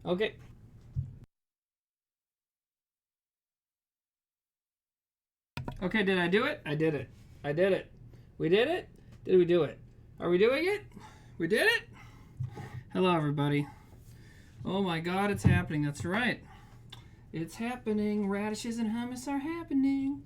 Okay. Okay, did I do it? I did it. I did it. We did it? Did we do it? Are we doing it? We did it? Hello, everybody. Oh my God, it's happening. That's right. It's happening. Radishes and hummus are happening.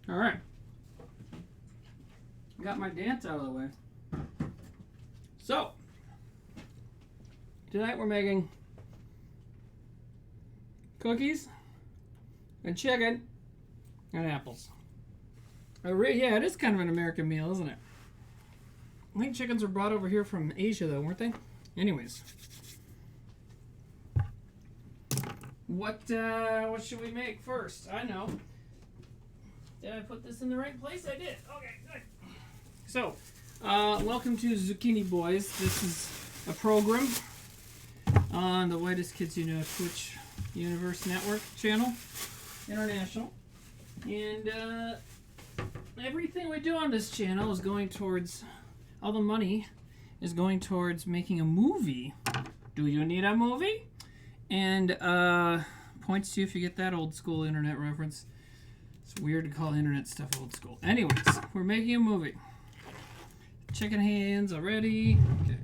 All right. Got my dance out of the way. So, tonight we're making cookies and chicken and apples. Yeah, it is kind of an American meal, isn't it? I think chickens were brought over here from Asia, though, weren't they? Anyways. What should we make first? I know. Did I put this in the right place? I did. Okay, good. So, welcome to Zucchini Boys. This is a program on the Whitest Kids You Know Twitch Universe Network channel, international. And everything we do on this channel is going towards, all the money is going towards making a movie. Do you need a movie? And points to if you get that old school internet reference. It's weird to call internet stuff old school. Anyways, we're making a movie. Chicken hands already. Okay.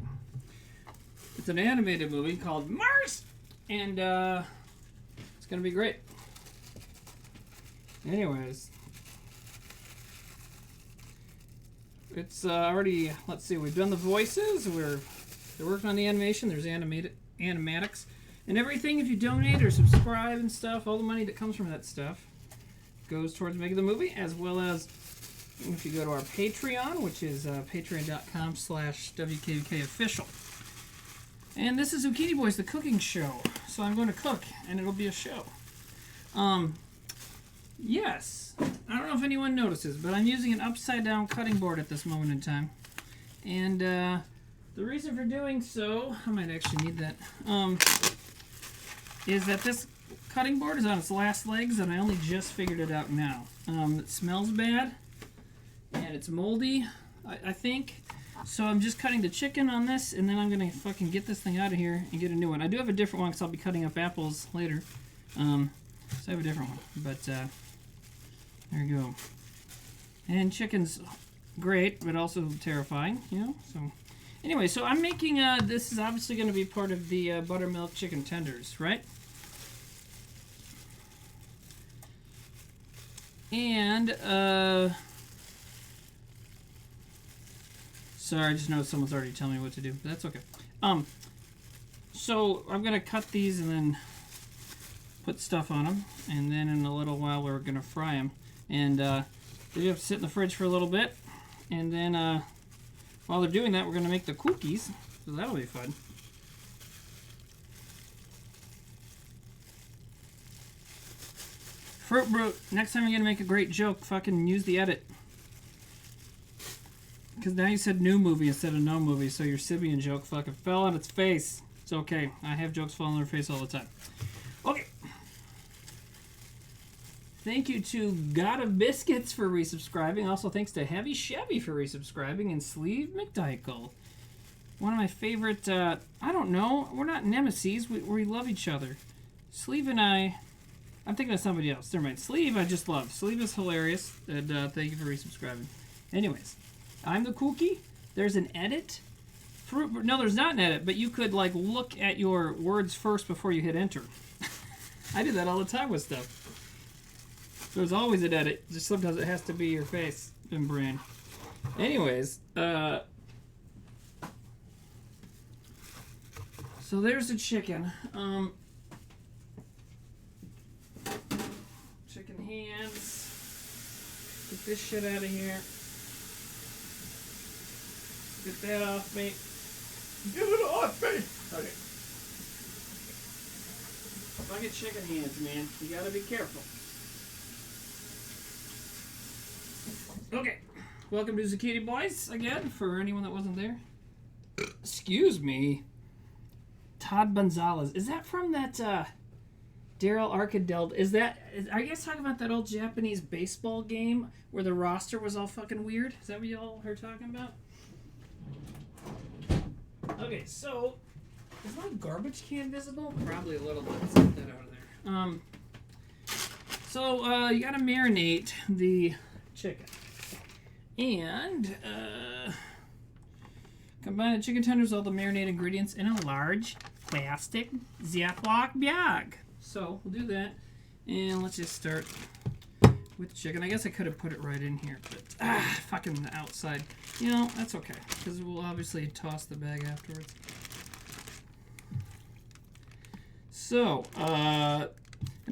It's an animated movie called Mars, and it's gonna be great. Anyways, it's already. Let's see. We've done the voices. They're working on the animation. There's animatics and everything. If you donate or subscribe and stuff, all the money that comes from that stuff goes towards making the movie, as well as if you go to our Patreon, which is patreon.com/WKUK official. And this is Zucchini Boys, the cooking show. So I'm going to cook, and it'll be a show. Yes, I don't know if anyone notices, but I'm using an upside-down cutting board at this moment in time. And the reason for doing so, I might actually need that, is that this cutting board is on its last legs, and I only just figured it out now. It smells bad, and it's moldy, I think. So I'm just cutting the chicken on this, and then I'm going to fucking get this thing out of here and get a new one. I do have a different one because I'll be cutting up apples later. So I have a different one. But there you go. And chicken's great, but also terrifying, you know? So anyway, so I'm making, this is obviously going to be part of the buttermilk chicken tenders, right? And, sorry, I just know someone's already telling me what to do, but that's okay. So I'm going to cut these and then put stuff on them, and then in a little while we're going to fry them. And they have to sit in the fridge for a little bit, and then while they're doing that, we're going to make the cookies, so that'll be fun. Fruit Brute, next time you're going to make a great joke, fucking use the edit. Because now you said new movie instead of no movie, so your Sibian joke fucking fell on its face. It's okay. I have jokes fall on their face all the time. Okay. Thank you to God of Biscuits for resubscribing. Also thanks to Heavy Chevy for resubscribing, and Sleeve McDykel. One of my favorite, I don't know, we're not nemesis, we love each other. Sleeve and I'm thinking of somebody else. Never mind. Sleeve, I just love. Sleeve is hilarious, and thank you for resubscribing. Anyways, I'm the Kookie. There's an edit. No, there's not an edit, but you could like look at your words first before you hit enter. I do that all the time with stuff. There's always an edit. Just sometimes it has to be your face and brain. Anyways, so there's the chicken. Chicken hands. Get this shit out of here. Get that off me. Get it off me! Okay. Fucking chicken hands, man. You gotta be careful. Okay. welcome to Zucchini Boys again, for anyone that wasn't there. Excuse me. Todd Gonzalez. Is that from that Daryl Arcadell? Are you guys talking about that old Japanese baseball game where the roster was all fucking weird? Is that what y'all are talking about? Okay, so is my garbage can visible? Probably a little bit. Let's get that out of there. So you gotta marinate the chicken. And combine the chicken tenders, all the marinated ingredients in a large plastic Ziploc bag. So we'll do that, and let's just start with the chicken. I guess I could have put it right in here, but fucking the outside. You know, that's okay, because we'll obviously toss the bag afterwards. So, and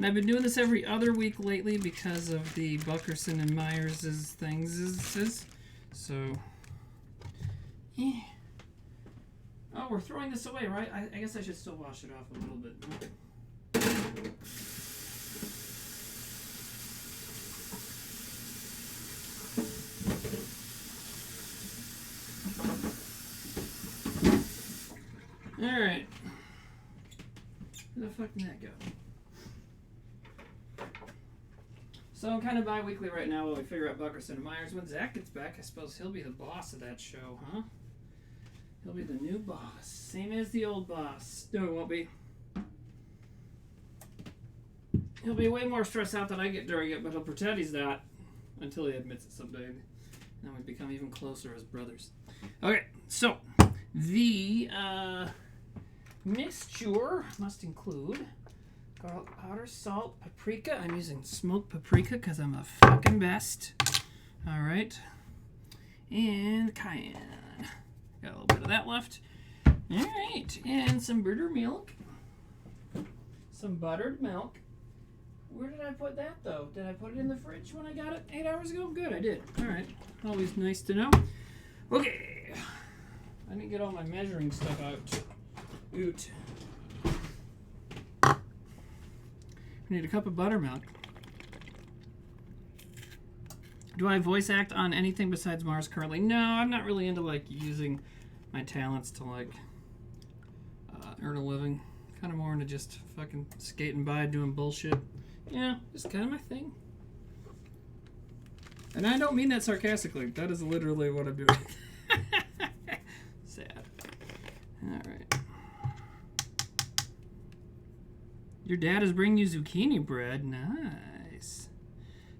I've been doing this every other week lately because of the Buckerson and Myers' things. So, yeah. Oh, we're throwing this away, right? I guess I should still wash it off a little bit. All right. Where the fuck did that go? So I'm kind of bi-weekly right now while we figure out Buckerson and Myers. When Zack gets back, I suppose he'll be the boss of that show, huh? He'll be the new boss. Same as the old boss. No, it won't be. He'll be way more stressed out than I get during it, but he'll pretend he's not until he admits it someday. Then we become even closer as brothers. Okay, so the mixture must include garlic powder, salt, paprika. I'm using smoked paprika because I'm the fucking best. All right. And cayenne. Got a little bit of that left. All right. And some buttermilk. Some buttered milk. Where did I put that, though? Did I put it in the fridge when I got it 8 hours ago? Good, I did. All right. Always nice to know. Okay. I didn't get all my measuring stuff out. Oot. I need a cup of buttermilk. Do I voice act on anything besides Mars currently? No, I'm not really into like using my talents to like earn a living. Kind of more into just fucking skating by doing bullshit. Yeah, just kind of my thing. And I don't mean that sarcastically. That is literally what I'm doing. Sad. All right. Your dad is bringing you zucchini bread. Nice.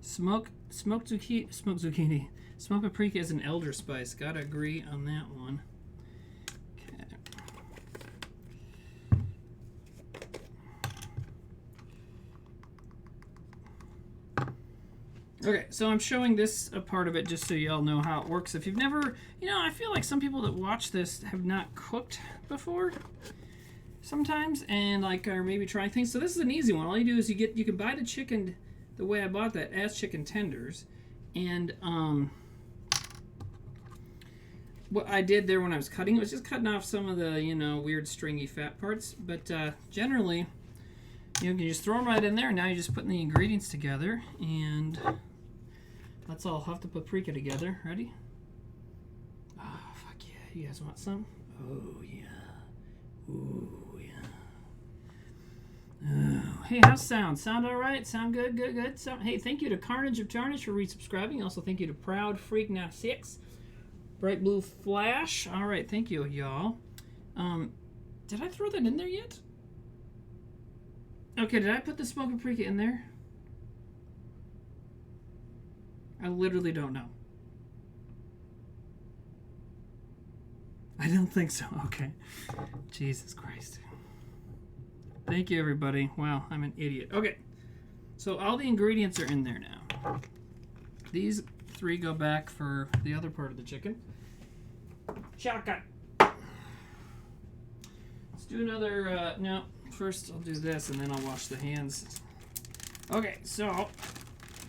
Smoked zucchini. Smoked paprika is an elder spice. Gotta agree on that one. Okay, so I'm showing this a part of it just so y'all know how it works. If you've never, I feel like some people that watch this have not cooked before sometimes, and like are maybe trying things. So this is an easy one. All you do is you can buy the chicken the way I bought that as chicken tenders, and what I did there when I was cutting it was just cutting off some of the weird stringy fat parts. But generally, you can just throw them right in there. Now you're just putting the ingredients together, and let's all huff the paprika together. Ready? Oh, fuck yeah. You guys want some? Oh, yeah. Ooh, yeah. Oh. Hey, how's sound? Sound all right? Sound good? Good. Hey, thank you to Carnage of Tarnish for resubscribing. Also, thank you to Proud Freak 96. Bright Blue Flash. All right, thank you, y'all. Did I throw that in there yet? Okay, did I put the smoked paprika in there? I literally don't know. I don't think so. Okay. Jesus Christ. Thank you, everybody. Wow, I'm an idiot. Okay. So all the ingredients are in there now. These 3 go back for the other part of the chicken. Shotgun. Let's do another, no. First, I'll do this, and then I'll wash the hands. Okay, so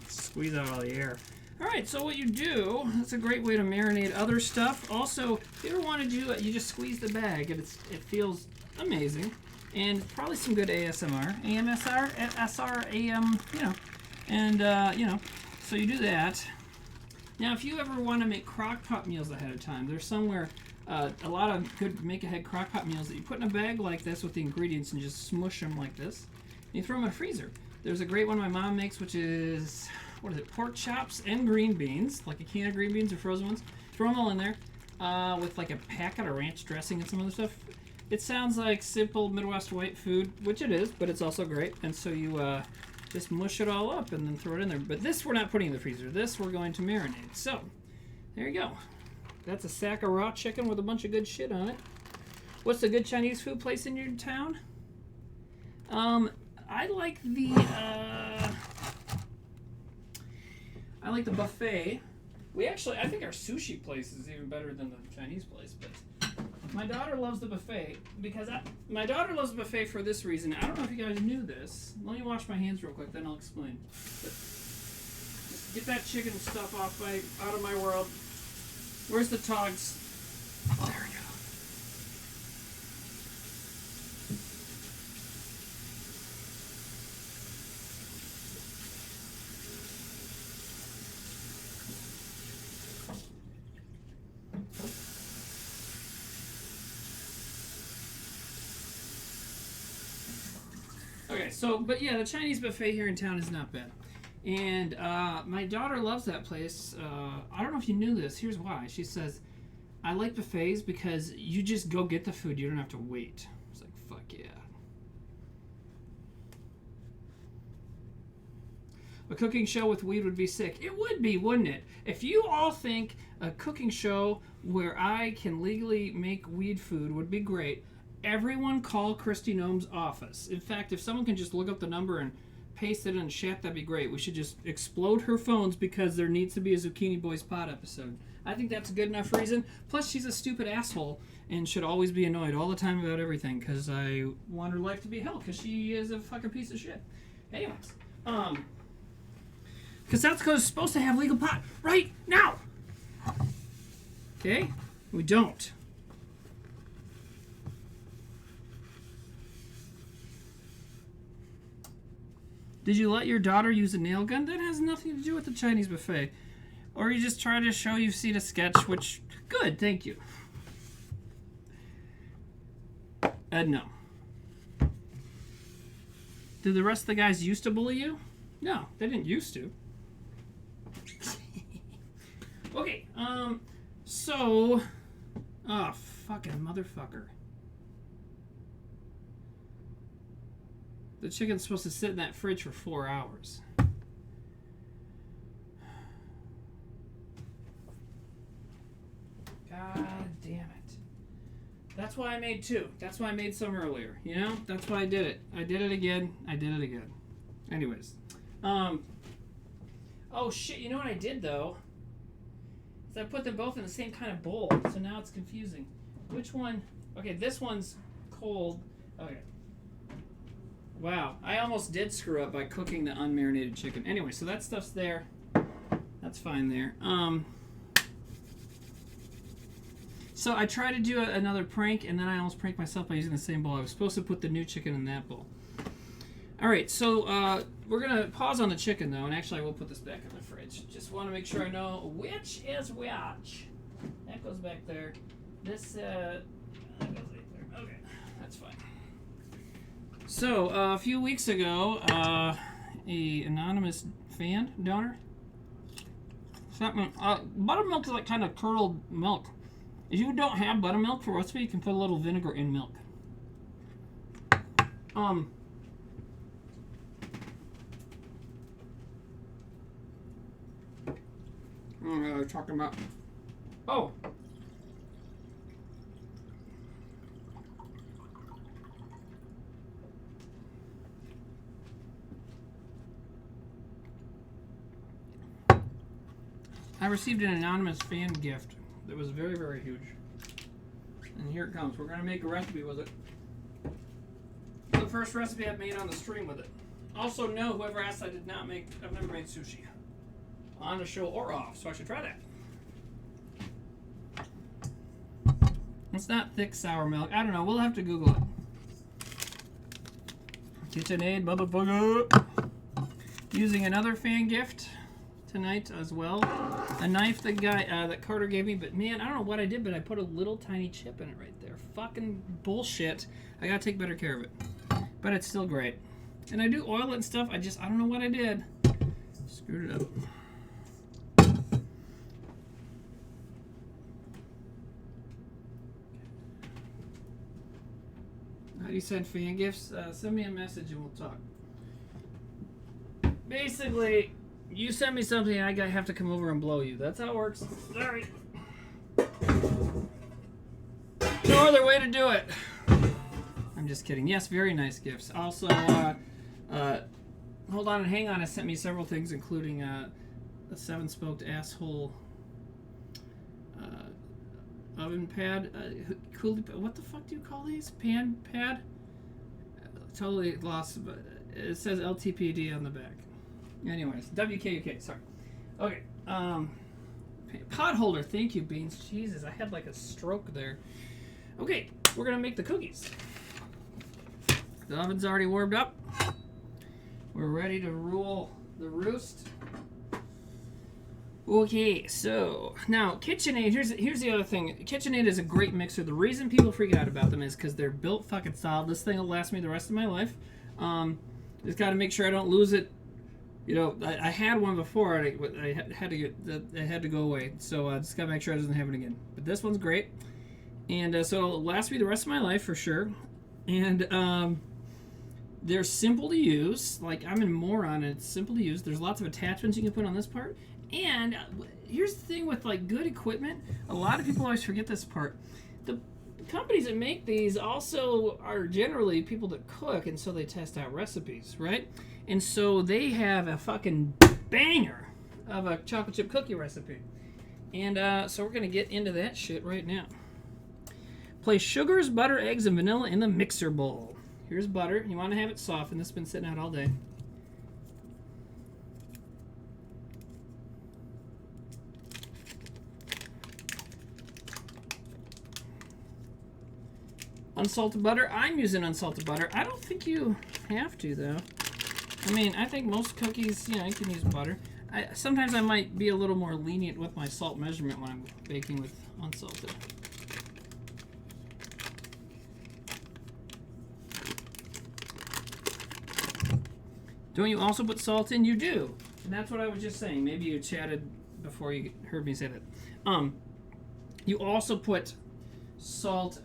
squeeze out all the air. All right, so what you do, that's a great way to marinate other stuff. Also, if you ever want to do it, you just squeeze the bag, and it feels amazing. And probably some good ASMR. AMSR, SR, AM, And, so you do that. Now, if you ever want to make crock pot meals ahead of time, there's somewhere a lot of good make-ahead crock pot meals that you put in a bag like this with the ingredients and just smush them like this. And you throw them in a freezer. There's a great one my mom makes, which is, what is it, pork chops and green beans, like a can of green beans or frozen ones. Throw them all in there with like a packet of ranch dressing and some other stuff. It sounds like simple Midwest white food, which it is, but it's also great. And so you just mush it all up and then throw it in there. But this we're not putting in the freezer. This we're going to marinate. So, there you go. That's a sack of raw chicken with a bunch of good shit on it. What's the good Chinese food place in your town? I like the buffet. I think our sushi place is even better than the Chinese place, but my daughter loves the buffet because my daughter loves the buffet for this reason. I don't know if you guys knew this. Let me wash my hands real quick, then I'll explain. But just get that chicken stuff out of my world. Where's the togs? There we go. Okay, but yeah, the Chinese buffet here in town is not bad. And my daughter loves that place. I don't know if you knew this. Here's why. She says, I like buffets because you just go get the food. You don't have to wait. It's like, fuck yeah. A cooking show with weed would be sick. It would be, wouldn't it? If you all think a cooking show where I can legally make weed food would be great, everyone call Kristin Ohm's office. In fact, if someone can just look up the number and paste it in chat, that'd be great. We should just explode her phones because there needs to be a Zucchini Boys pod episode. I think that's a good enough reason. Plus, she's a stupid asshole and should always be annoyed all the time about everything because I want her life to be hell because she is a fucking piece of shit. Anyways, because South Dakota is supposed to have legal pot right now. Okay? We don't. Did you let your daughter use a nail gun? That has nothing to do with the Chinese buffet. Or you just try to show you've seen a sketch, which, good, thank you. No. Did the rest of the guys used to bully you? No, they didn't used to. Okay, so... Oh, fucking motherfucker. The chicken's supposed to sit in that fridge for 4 hours. God damn it. That's why I made 2. That's why I made some earlier. You know? That's why I did it. I did it again. I did it again. Anyways. Oh shit, you know what I did though? Is I put them both in the same kind of bowl. So now it's confusing. Which one? Okay, this one's cold. Okay. Wow, I almost did screw up by cooking the unmarinated chicken. Anyway, so that stuff's there. That's fine there. So I tried to do another prank, and then I almost pranked myself by using the same bowl. I was supposed to put the new chicken in that bowl. All right, so we're going to pause on the chicken, though, and actually I will put this back in the fridge. Just want to make sure I know which is which. That goes back there. This, that goes right there. Okay, that's fine. So, a few weeks ago, a anonymous fan donor sent me, buttermilk is like kind of curdled milk. If you don't have buttermilk for recipe, you can put a little vinegar in milk. Talking about, oh. I received an anonymous fan gift that was very, very huge. And here it comes. We're going to make a recipe with it. It's the first recipe I've made on the stream with it. Also, no, whoever asked, I've never made sushi. On the show or off, so I should try that. It's not thick sour milk. I don't know. We'll have to Google it. KitchenAid, motherfucker. Using another fan gift. tonight as well. A knife that that Carter gave me, but man, I don't know what I did, but I put a little tiny chip in it right there. Fucking bullshit. I gotta take better care of it. But it's still great. And I do oil it and stuff. I don't know what I did. Screwed it up. How do you send fan gifts? Send me a message and we'll talk. Basically, you send me something and I have to come over and blow you. That's how it works. Sorry. No other way to do it. I'm just kidding. Yes, very nice gifts. Also, hold on and hang on. It sent me several things, including a 7-spoked asshole oven pad. What the fuck do you call these? Pan pad? Totally lost, but it says LTPD on the back. Anyways, WKUK, sorry. Okay, pot holder, thank you, Beans. Jesus, I had like a stroke there. Okay, we're gonna make the cookies. The oven's already warmed up. We're ready to rule the roost. Okay, so now KitchenAid. Here's the other thing. KitchenAid is a great mixer. The reason people freak out about them is because they're built fucking solid. This thing will last me the rest of my life. Just got to make sure I don't lose it. You know, I had one before. I had to go away. So just got to make sure it doesn't happen again. But this one's great, and so it'll last me the rest of my life for sure. And they're simple to use. Like, I'm a moron, and it's simple to use. There's lots of attachments you can put on this part. And here's the thing with, like, good equipment. A lot of people always forget this part. The companies that make these also are generally people that cook, and so they test out recipes, right? And so they have a fucking banger of a chocolate chip cookie recipe. And so we're going to get into that shit right now. Place sugars, butter, eggs, and vanilla in the mixer bowl. Here's butter. You want to have it softened. This has been sitting out all day. Unsalted butter. I'm using unsalted butter. I don't think you have to, though. I mean, I think most cookies, you know, you can use butter. Sometimes I might be a little more lenient with my salt measurement when I'm baking with unsalted. Don't you also put salt in? You do. And that's what I was just saying. Maybe you chatted before you heard me say that. You also put salt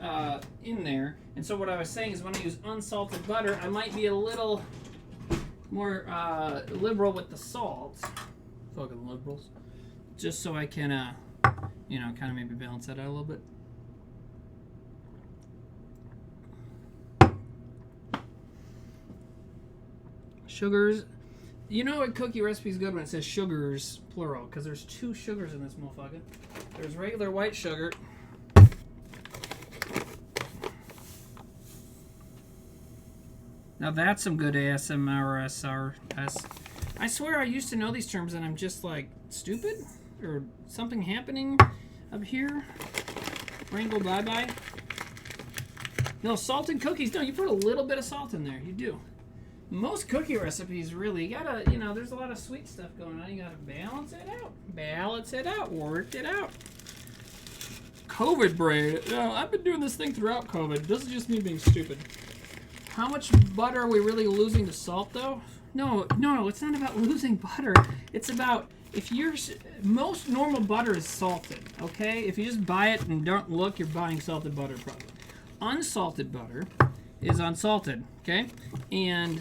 in there. And so what I was saying is when I use unsalted butter, I might be a little more liberal with the salt. Fucking liberals. Just so I can, you know, kind of maybe balance that out a little bit. Sugars. You know a cookie recipe is good when it says sugars, plural, because there's 2 sugars in this motherfucker. There's regular white sugar. Now that's some good ASMR. I swear I used to know these terms and I'm just like stupid or something happening up here. Rainbow bye-bye. No, salted cookies. No, you put a little bit of salt in there. You do. Most cookie recipes, really, you gotta, you know, there's a lot of sweet stuff going on. You gotta balance it out. Balance it out. Work it out. COVID brain. You know, I've been doing this thing throughout COVID. This is just me being stupid. How much butter are we really losing to salt, though? No, it's not about losing butter. It's about, if you're, most normal butter is salted, okay? If you just buy it and don't look, you're buying salted butter probably. Unsalted butter is unsalted, okay? And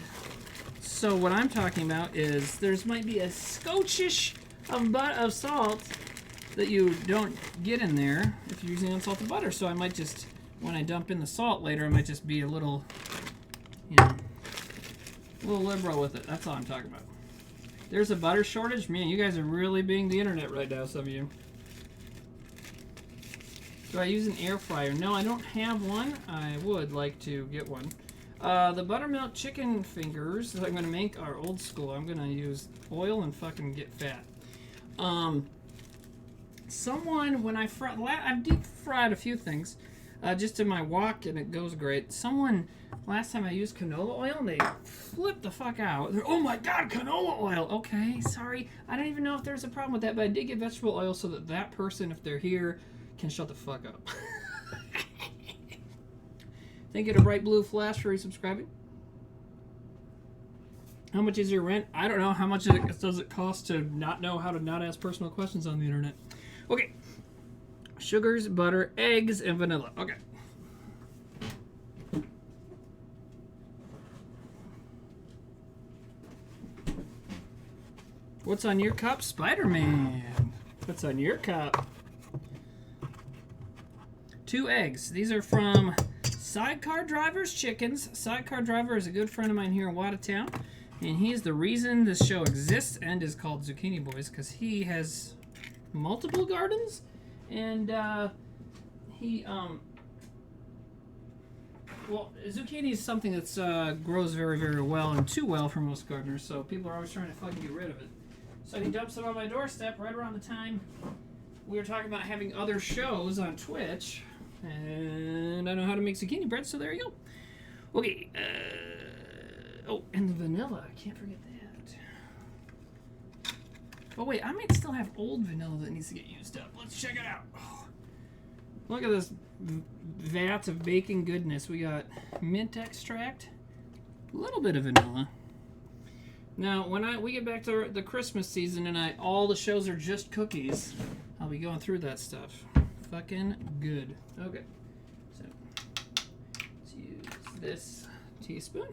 so what I'm talking about is there's might be a scotchish of salt that you don't get in there if you're using unsalted butter. So I might just, when I dump in the salt later, I might just be a little, you know, a little liberal with it. That's all I'm talking about. There's a butter shortage. Man, you guys are really being the internet right now, some of you. Do I use an air fryer? No, I don't have one. I would like to get one. The buttermilk chicken fingers that I'm going to make are old school. I'm going to use oil and fucking get fat. Someone, when I deep fried a few things. just in my wok, and it goes great. Someone, last time I used canola oil, and they flipped the fuck out. They're, oh my god, canola oil! Okay, sorry. I don't even know if there's a problem with that, but I did get vegetable oil so that that person, if they're here, can shut the fuck up. Thank you to Bright Blue Flash for resubscribing. How much is your rent? I don't know. How much does it cost to not know how to not ask personal questions on the internet? Okay. Sugars, butter, eggs, and vanilla. Okay. What's on your cup? Spider-Man. What's on your cup? 2 eggs. These are from Sidecar Driver's Chickens. Sidecar Driver is a good friend of mine here in Watertown, and he's the reason this show exists and is called Zucchini Boys, because he has multiple gardens, and well, zucchini is something that grows very, very well, and too well for most gardeners, so people are always trying to fucking get rid of it. So he dumps it on my doorstep right around the time we were talking about having other shows on Twitch, and I know how to make zucchini bread, so there you go. Okay, oh, and the vanilla, I can't forget that. Oh wait, I might still have old vanilla that needs to get used up. Let's check it out. Oh, look at this vat of baking goodness. We got mint extract, a little bit of vanilla. Now, when we get back to the Christmas season and all the shows are just cookies, I'll be going through that stuff. Fucking good. Okay, so let's use this teaspoon.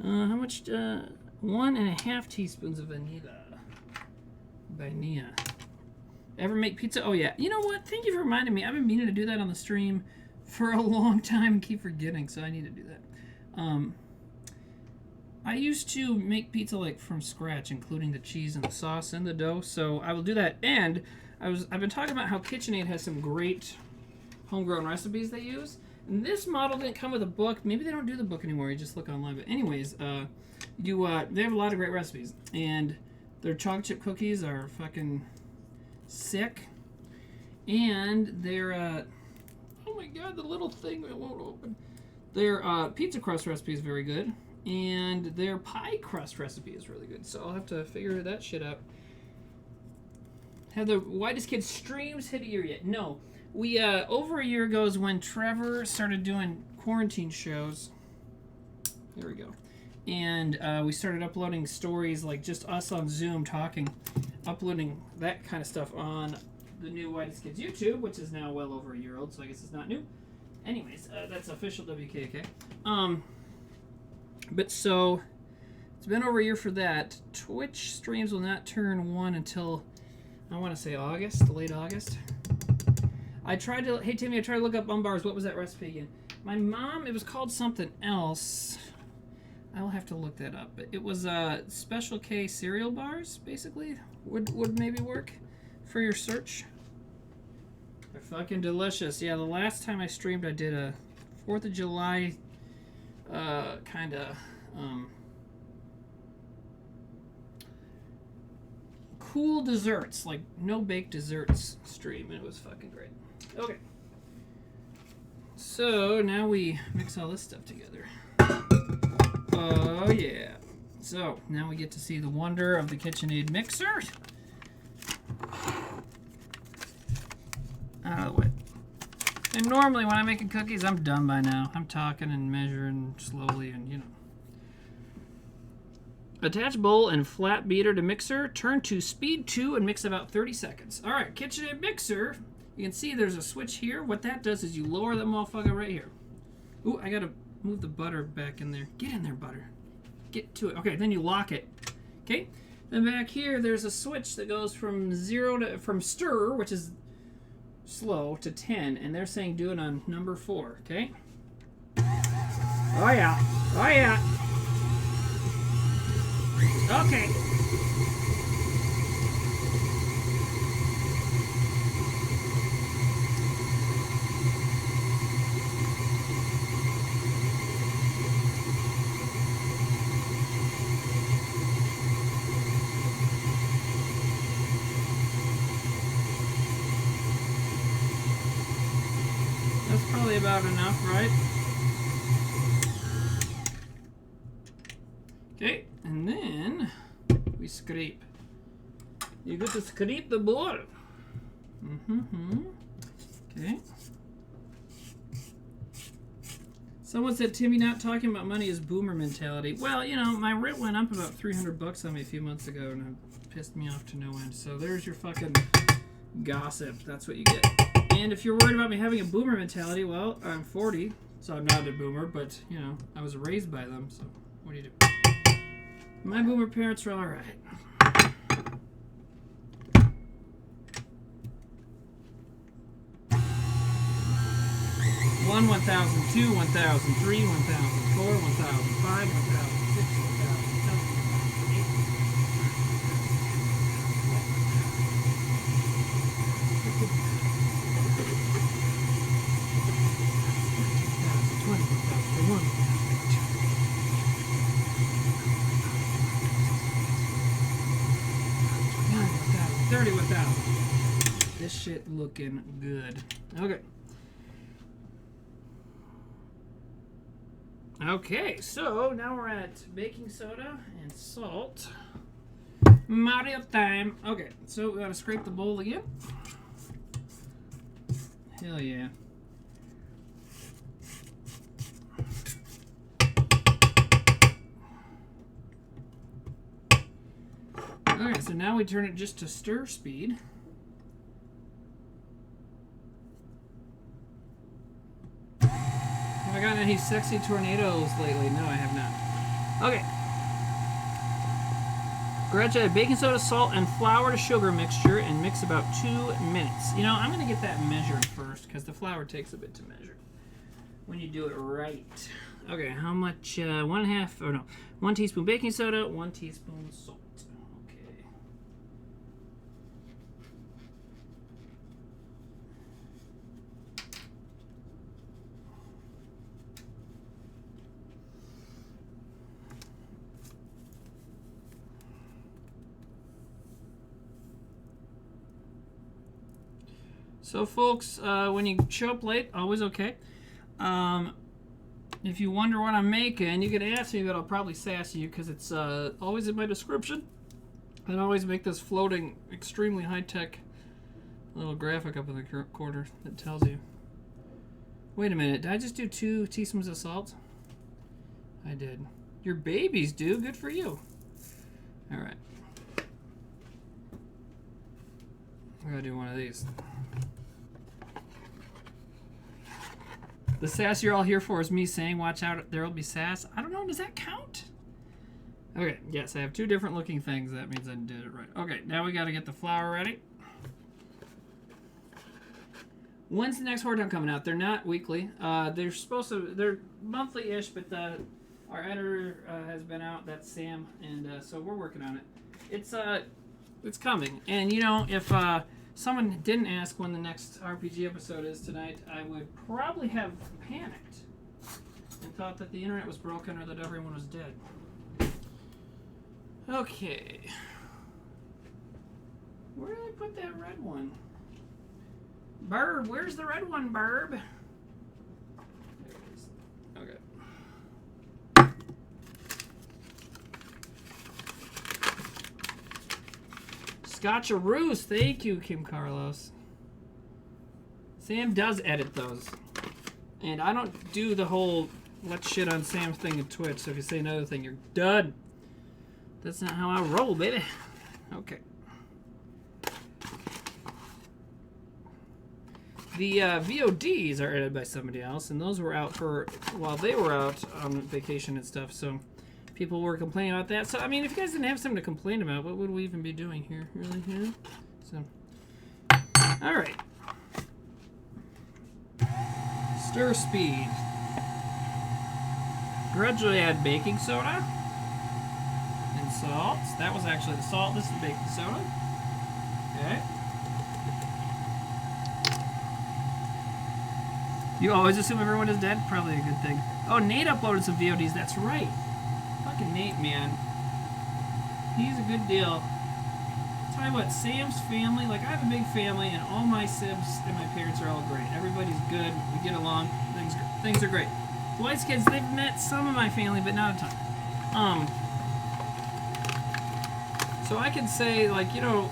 How much? 1.5 teaspoons of vanilla. Vanilla. Ever make pizza? Oh yeah. You know what? Thank you for reminding me. I've been meaning to do that on the stream for a long time and keep forgetting, so I need to do that. I used to make pizza like from scratch, including the cheese and the sauce and the dough, so I will do that. And I've been talking about how KitchenAid has some great homegrown recipes they use. And this model didn't come with a book. Maybe they don't do the book anymore. You just look online. But anyways, they have a lot of great recipes, and their chocolate chip cookies are fucking sick. And their oh my god, the little thing that won't open. Their pizza crust recipe is very good, and their pie crust recipe is really good. So I'll have to figure that shit out. Have the Whitest Kids streams hit a year yet? No. We, over a year ago is when Trevor started doing quarantine shows. There we go. And we started uploading stories, like just us on Zoom talking, uploading that kind of stuff on the new Whitest Kids YouTube, which is now well over a year old, so I guess it's not new. Anyways, that's official WKUK. But so, it's been over a year for that. Twitch streams will not turn 1 until, I want to say August, late August. Hey Timmy, I tried to look up Umbars. What was that recipe again? My mom, it was called something else. I'll have to look that up. But it was Special K cereal bars, basically. Would maybe work for your search. They're fucking delicious. Yeah, the last time I streamed, I did a 4th of July kind of cool desserts, like no-bake desserts stream, and it was fucking great. Okay. So, now we mix all this stuff together. Oh, yeah. So, now we get to see the wonder of the KitchenAid mixer. Out of the way. And normally when I'm making cookies, I'm done by now. I'm talking and measuring slowly and, you know. Attach bowl and flat beater to mixer. Turn to speed 2 and mix about 30 seconds. All right, KitchenAid mixer. You can see there's a switch here. What that does is you lower that motherfucker right here. Ooh, I gotta move the butter back in there. Get in there, butter. Get to it. Okay, then you lock it. Okay, then back here there's a switch that goes from stir, which is slow, to 10, and they're saying do it on number 4. Okay. Oh yeah. Oh yeah. Okay. about enough, right? Okay, and then we scrape. You get to scrape the board. Okay. Someone said Timmy not talking about money is boomer mentality. Well, you know, my rent went up about $300 on me a few months ago, and it pissed me off to no end. So there's your fucking gossip. That's what you get. And if you're worried about me having a boomer mentality, well, I'm 40, so I'm not a boomer, but, you know, I was raised by them, so what do you do? My boomer parents are all right. 1, 1,000, 2, 1,000, 3, 1,000, 4, 1,005, 1,006, 1,007, 1,008, 1,000. This shit looking good. Okay. Okay, so now we're at baking soda and salt. Mario time. Okay, so we gotta scrape the bowl again. Hell yeah. Okay, so now we turn it just to stir speed. Have I gotten any sexy tornadoes lately? No, I have not. Okay. Graduate baking soda, salt, and flour to sugar mixture and mix about 2 minutes. You know, I'm going to get that measured first because the flour takes a bit to measure when you do it right. Okay, how much? 1 teaspoon baking soda, 1 teaspoon salt. Okay. So, folks, when you show up late, always okay. If you wonder what I'm making, you can ask me, but I'll probably sass you because it's always in my description. I always make this floating, extremely high-tech little graphic up in the corner that tells you. Wait a minute, did I just do 2 teaspoons of salt? I did. Your babies do. Good for you. All right. I gotta do one of these. The sass you're all here for is me saying, watch out, there'll be sass. I don't know, does that count? Okay, yes, I have 2 different looking things. That means I did it right. Okay, now we gotta get the flour ready. When's the next hard time coming out? They're not weekly. They're monthly-ish, but our editor has been out. That's Sam, and so we're working on it. It's coming. And, you know, if someone didn't ask when the next RPG episode is tonight, I would probably have panicked and thought that the internet was broken or that everyone was dead. Okay. Where did I put that red one? Burb, where's the red one, Burb? There it is. Okay. Scotcharoos, thank you, Kim Carlos. Sam does edit those. And I don't do the whole let's shit on Sam's thing at Twitch, so if you say another thing, you're done. That's not how I roll, baby. Okay. The VODs are edited by somebody else, and those were out while they were out on vacation and stuff, so people were complaining about that. So, I mean, if you guys didn't have something to complain about, what would we even be doing here? Really, here? So, alright. Stir speed. Gradually add baking soda and salt. That was actually the salt. This is the baking soda. Okay. You always assume everyone is dead? Probably a good thing. Oh, Nate uploaded some VODs. That's right. Fucking Nate, man. He's a good deal. Tell you what, Sam's family, like I have a big family and all my sibs and my parents are all great. Everybody's good. We get along. Things are great. Dwight's kids, they've met some of my family, but not a ton. So I can say, like, you know,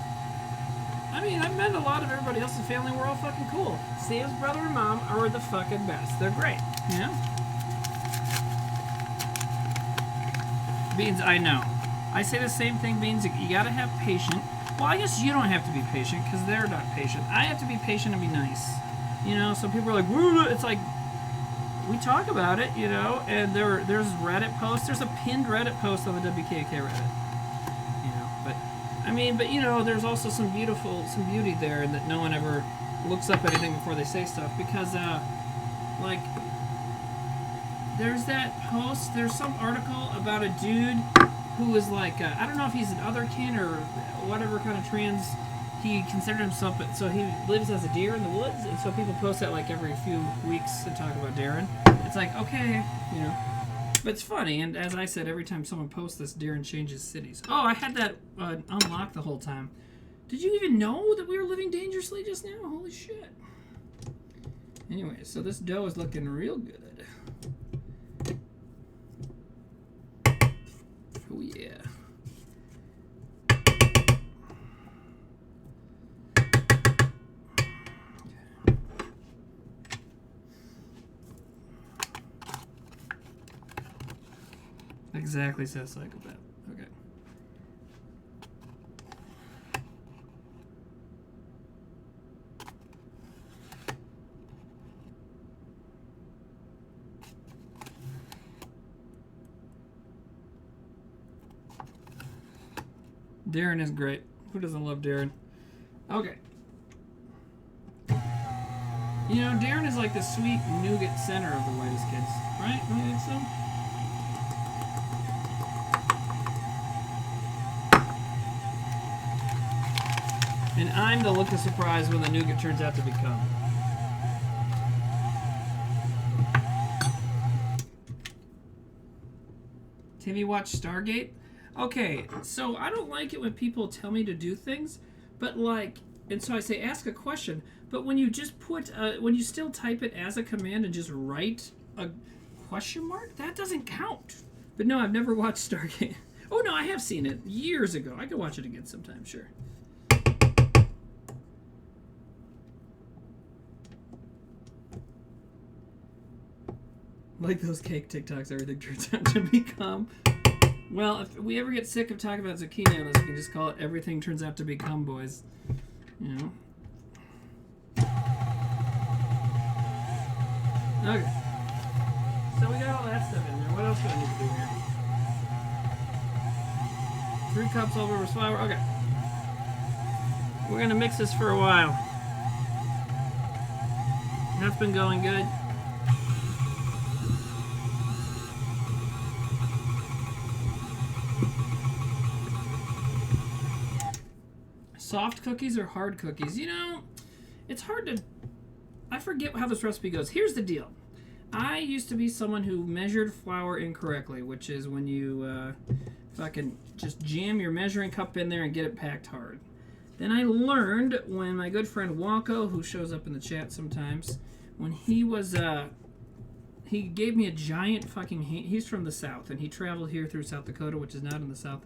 I mean, I've met a lot of everybody else's family. We're all fucking cool. Sam's brother and mom are the fucking best. They're great, you know? Beans, I know. I say the same thing, Beans. You gotta have patience. Well, I guess you don't have to be patient because they're not patient. I have to be patient and be nice. You know, so people are like, woo, it's like, we talk about it, you know, and there's Reddit posts. There's a pinned Reddit post on the WKUK Reddit. You know, but, I mean, but, you know, there's also some beauty there and that no one ever looks up anything before they say stuff because, like, there's that post, there's some article about a dude who was like, I don't know if he's an otherkin or whatever kind of trans he considered himself, but so he lives as a deer in the woods, and so people post that like every few weeks and talk about Darren. It's like, okay, you know. But it's funny, and as I said, every time someone posts this, Darren changes cities. Oh, I had that unlocked the whole time. Did you even know that we were living dangerously just now? Holy shit. Anyway, so this dough is looking real good. Oh, yeah. Exactly, says Psychopath. Okay. Darren is great. Who doesn't love Darren? Okay. You know, Darren is like the sweet nougat center of the whitest kids, right? Don't you think so? And I'm the look of surprise when the nougat turns out to be cum. Have you watched Stargate? Okay, so I don't like it when people tell me to do things, but like, and so I say ask a question, but when you just put, when you still type it as a command and just write a question mark, that doesn't count. But no, I've never watched Stargate. Oh no, I have seen it years ago. I could watch it again sometime, sure. Like those cake TikToks, everything turns out to become. Well, if we ever get sick of talking about zucchini on this, we can just call it Everything Turns Out to Become, boys. You know? Okay. So we got all that stuff in there. What else do I need to do here? 3 cups all-purpose flour. Okay. We're going to mix this for a while. That's been going good. Soft cookies or hard cookies? You know, it's hard to... I forget how this recipe goes. Here's the deal. I used to be someone who measured flour incorrectly, which is when you fucking just jam your measuring cup in there and get it packed hard. Then I learned when my good friend Wonko, who shows up in the chat sometimes, when he was... he gave me a giant fucking... He's from the South, and he traveled here through South Dakota, which is not in the South.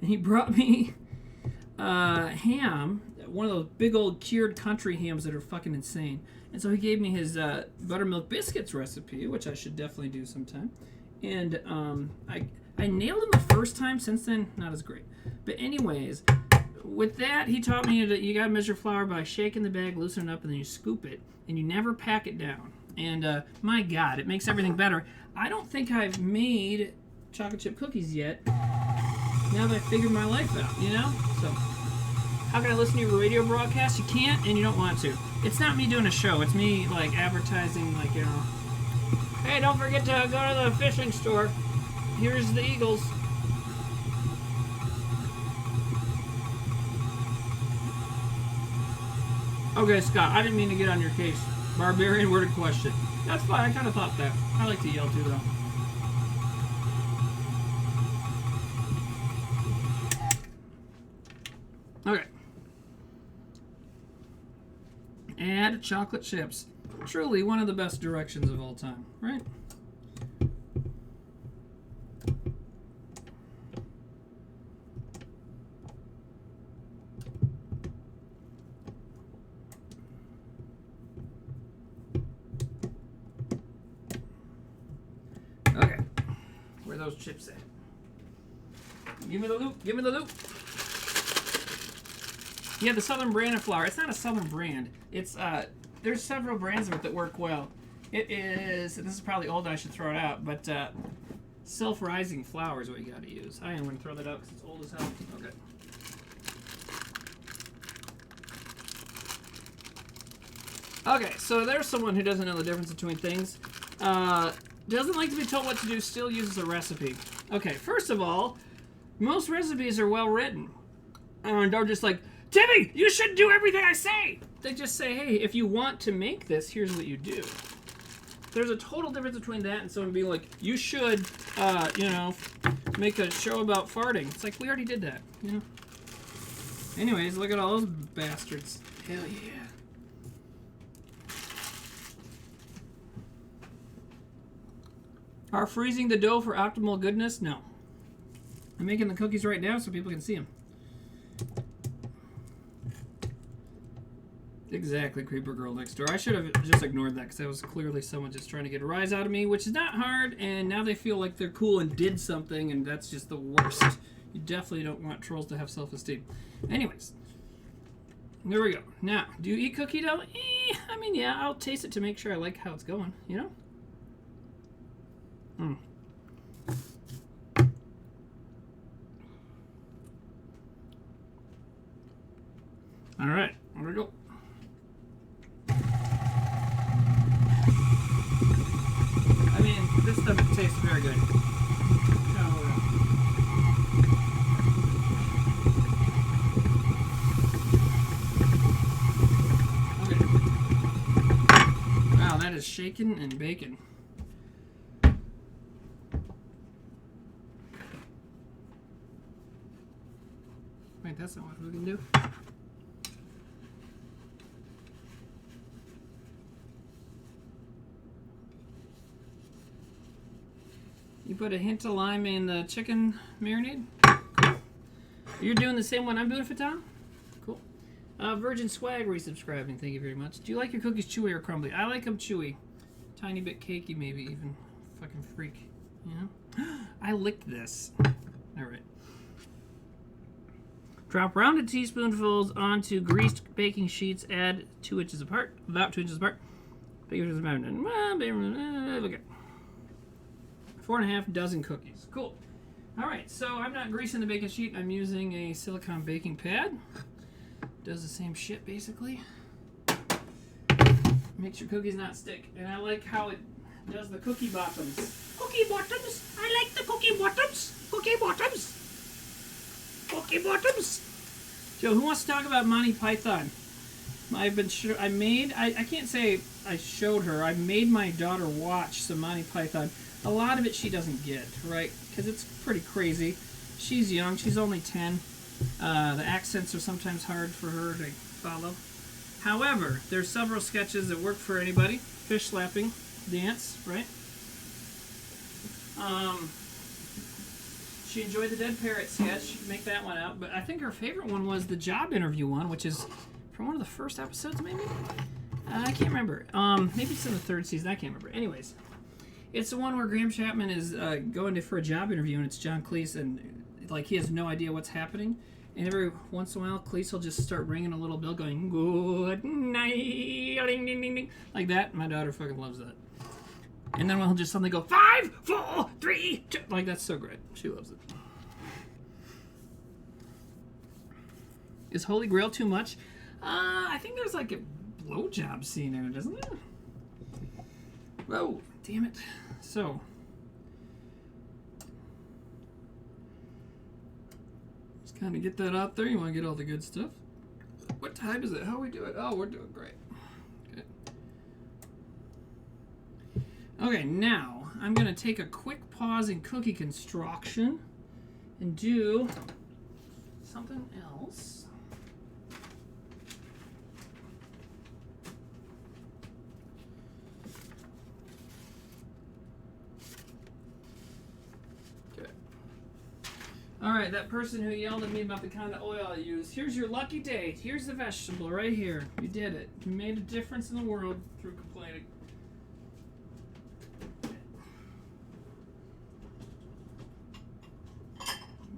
And he brought me... ham, one of those big old cured country hams that are fucking insane. And so he gave me his buttermilk biscuits recipe, which I should definitely do sometime. And I nailed him the first time. Since then, not as great. But anyways, with that, he taught me that you gotta measure flour by shaking the bag, loosen it up, and then you scoop it, and you never pack it down. And my God, it makes everything better. I don't think I've made chocolate chip cookies yet. Now that I figured my life out, you know? So, how can I listen to your radio broadcast? You can't, and you don't want to. It's not me doing a show. It's me, like, advertising, like, you know, hey, don't forget to go to the fishing store. Here's the eagles. Okay, Scott, I didn't mean to get on your case. Barbarian worded question. That's fine. I kind of thought that. I like to yell, too, though. Okay. Add chocolate chips. truly one of the best directions of all time, right? Okay, where are those chips at? Give me the loop, give me the loop. Yeah, the Southern brand of flour. It's not a Southern brand. It's, there's several brands of it that work well. It is, this is probably old, I should throw it out, but self-rising flour is what you gotta use. I am gonna throw that out because it's old as hell. Okay. Okay, so there's someone who doesn't know the difference between things. Doesn't like to be told what to do, still uses a recipe. Okay, first of all, most recipes are well written. And they're just like, Timmy, you should do everything I say. They just say, hey, if you want to make this, here's what you do. There's a total difference between that and someone being like, you should, you know, make a show about farting. It's like, we already did that, you know? Anyways, look at all those bastards. Hell yeah. Are freezing the dough for optimal goodness? No. I'm making the cookies right now so people can see them. Exactly, Creeper Girl Next Door. I should have just ignored that because that was clearly someone just trying to get a rise out of me, which is not hard, and now they feel like they're cool and did something, and that's just the worst. You definitely don't want trolls to have self-esteem. Anyways, there we go. Now, do you eat cookie dough? I mean, yeah, I'll taste it to make sure I like how it's going, you know? All right, here we go. I mean, this stuff tastes very good. Okay. Wow, that is shaken and bacon. Wait, that's not what we can do. You put a hint of lime in the chicken marinade? Cool. You're doing the same one I'm doing for Tom? Cool. Virgin Swag resubscribing, thank you very much. Do you like your cookies chewy or crumbly? I like them chewy. Tiny bit cakey maybe even. Fucking freak. You know? I licked this. Alright. Drop rounded teaspoonfuls onto greased baking sheets. Add 2 inches apart. About 2 inches apart. Okay. 4.5 dozen cookies. Cool. Alright, so I'm not greasing the baking sheet. I'm using a silicone baking pad. Does the same shit, basically. Makes your cookies not stick. And I like how it does the cookie bottoms. Cookie bottoms! I like the cookie bottoms! Cookie bottoms! Cookie bottoms! Joe, who wants to talk about Monty Python? I've been sure I can't say I showed her. I made my daughter watch some Monty Python. A lot of it she doesn't get, right? Because it's pretty crazy. She's young. She's only 10. The accents are sometimes hard for her to follow. However, there's several sketches that work for anybody. Fish slapping, dance, right? She enjoyed the dead parrot sketch. Make that one out. But I think her favorite one was the job interview one, which is from one of the first episodes, maybe? I can't remember. Maybe it's in the 3rd season. I can't remember. Anyways. It's the one where Graham Chapman is going for a job interview, and it's John Cleese, and like he has no idea what's happening. And every once in a while, Cleese will just start ringing a little bell, going "Good night," ding, ding, ding, ding, like that. My daughter fucking loves that. And then we'll just suddenly go 5, 4, 3, 2, like that's so great. She loves it. Is Holy Grail too much? I think there's like a blowjob scene in it, isn't there? Whoa, damn it. So, just kind of get that out there. You want to get all the good stuff. What time is it? How are we doing? Oh, we're doing great. Okay. Okay, now I'm going to take a quick pause in cookie construction and do something else. Alright, that person who yelled at me about the kind of oil I use. Here's your lucky date. Here's the vegetable right here. You did it. You made a difference in the world through complaining.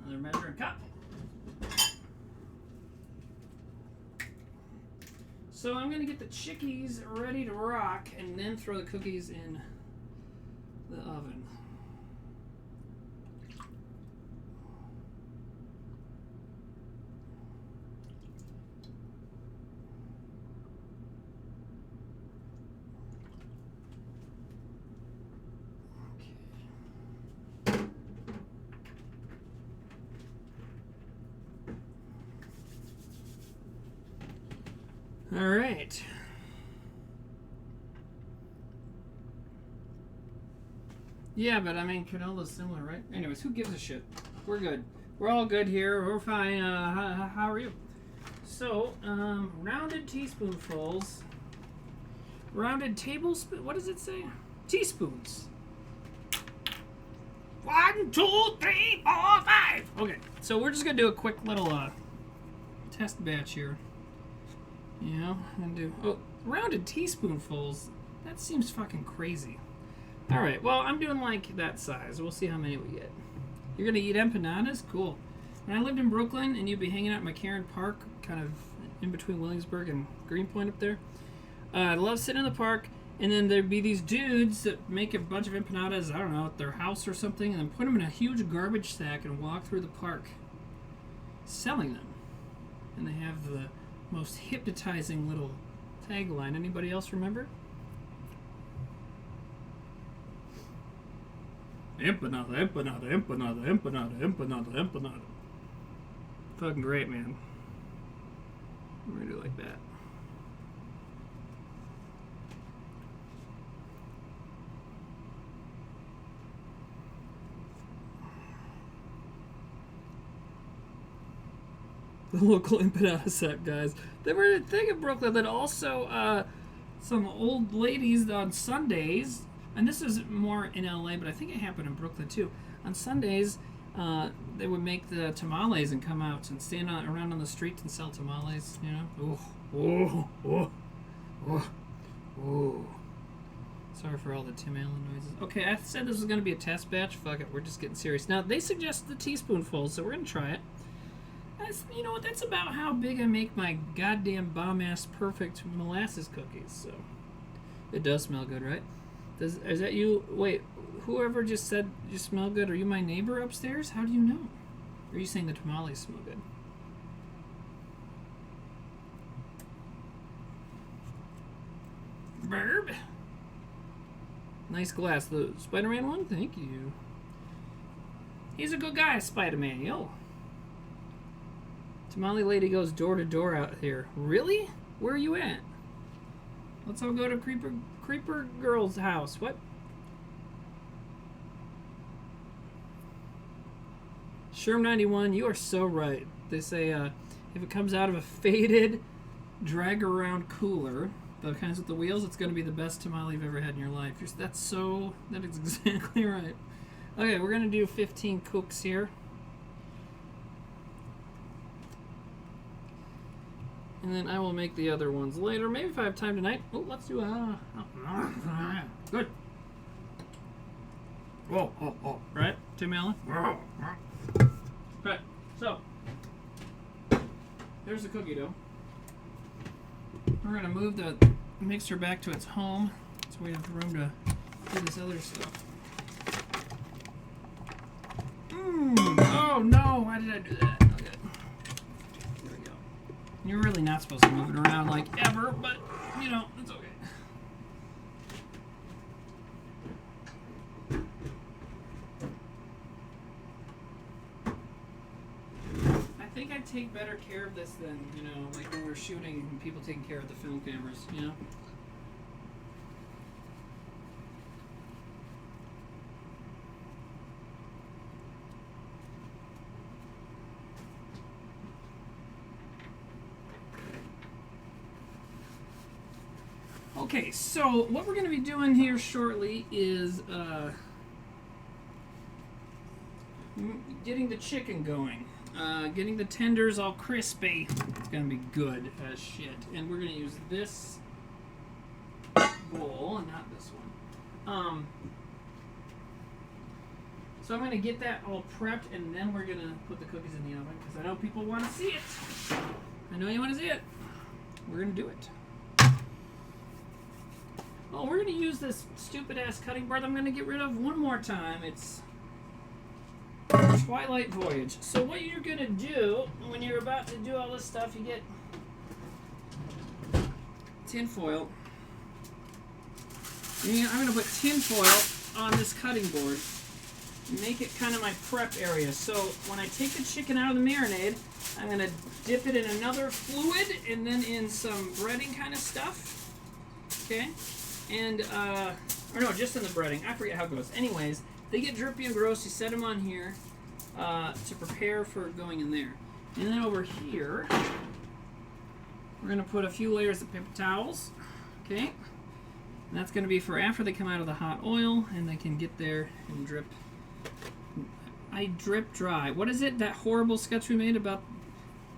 Another measuring cup. So I'm going to get the chickies ready to rock and then throw the cookies in the oven. All right. Yeah, but I mean, canola's similar, right? Anyways, who gives a shit? We're good. We're all good here. We're fine. How are you? So, rounded teaspoonfuls. Rounded tablespoon. What does it say? Teaspoons. 1, 2, 3, 4, 5. Okay, so we're just gonna do a quick little test batch here. You know, and do rounded teaspoonfuls. That seems fucking crazy. All right, well, I'm doing like that size. We'll see how many we get. You're gonna eat empanadas? Cool. When I lived in Brooklyn, and you'd be hanging out in McCarran Park, kind of in between Williamsburg and Greenpoint up there. I love sitting in the park, and then there'd be these dudes that make a bunch of empanadas, I don't know, at their house or something, and then put them in a huge garbage sack and walk through the park selling them. And they have the most hypnotizing little tagline. Anybody else remember? Empanada, empanada, empanada, empanada, empanada, empanada. Fucking great, man. We're gonna do it like that. The local empanada set, guys. They were a thing in Brooklyn. Then also some old ladies on Sundays, and this is more in LA, but I think it happened in Brooklyn too. On Sundays, they would make the tamales and come out and stand around on the streets and sell tamales. You know, oh. Sorry for all the Tim Allen noises. Okay, I said this was going to be a test batch. Fuck it, we're just getting serious. Now, they suggest the teaspoonful, so we're going to try it. You know what, that's about how big I make my goddamn bomb-ass perfect molasses cookies, so. It does smell good, right? Is that you? Wait, whoever just said you smell good, are you my neighbor upstairs? How do you know? Or are you saying the tamales smell good? Burb. Nice glass. The Spider-Man one? Thank you. He's a good guy, Spider-Man, yo. Tamale lady goes door to door out here. Really? Where are you at? Let's all go to Creeper girl's house. What? Sherm91, you are so right. They say if it comes out of a faded drag around cooler, the kinds with the wheels, it's going to be the best tamale you've ever had in your life. That is exactly right. Okay, we're going to do 15 cooks here. And then I will make the other ones later. Maybe if I have time tonight. Oh, let's do good. Oh. Right, Tim Allen? Right, so. There's the cookie dough. We're going to move the mixer back to its home so we have room to do this other stuff. Oh no, why did I do that? You're really not supposed to move it around like ever, but, you know, it's okay. I think I take better care of this than, you know, like when we're shooting and people taking care of the film cameras, you know? Okay, so what we're going to be doing here shortly is getting the chicken going. Getting the tenders all crispy. It's gonna be good as shit. And we're gonna use this bowl and not this one. So I'm gonna get that all prepped, and then we're gonna put the cookies in the oven because I know people want to see it. I know you want to see it. We're gonna do it. Oh, we're gonna use this stupid ass cutting board I'm gonna get rid of one more time. It's Twilight Voyage. So what you're gonna do when you're about to do all this stuff, you get tin foil. And I'm gonna put tin foil on this cutting board. Make it kind of my prep area. So when I take the chicken out of the marinade, I'm gonna dip it in another fluid and then in some breading kind of stuff. Okay? And, or no, just in the breading. I forget how it goes. Anyways, they get drippy and gross. You set them on here to prepare for going in there. And then over here, we're gonna put a few layers of paper towels. Okay? And that's gonna be for after they come out of the hot oil and they can get there and drip. I drip dry. What is it? That horrible sketch we made about...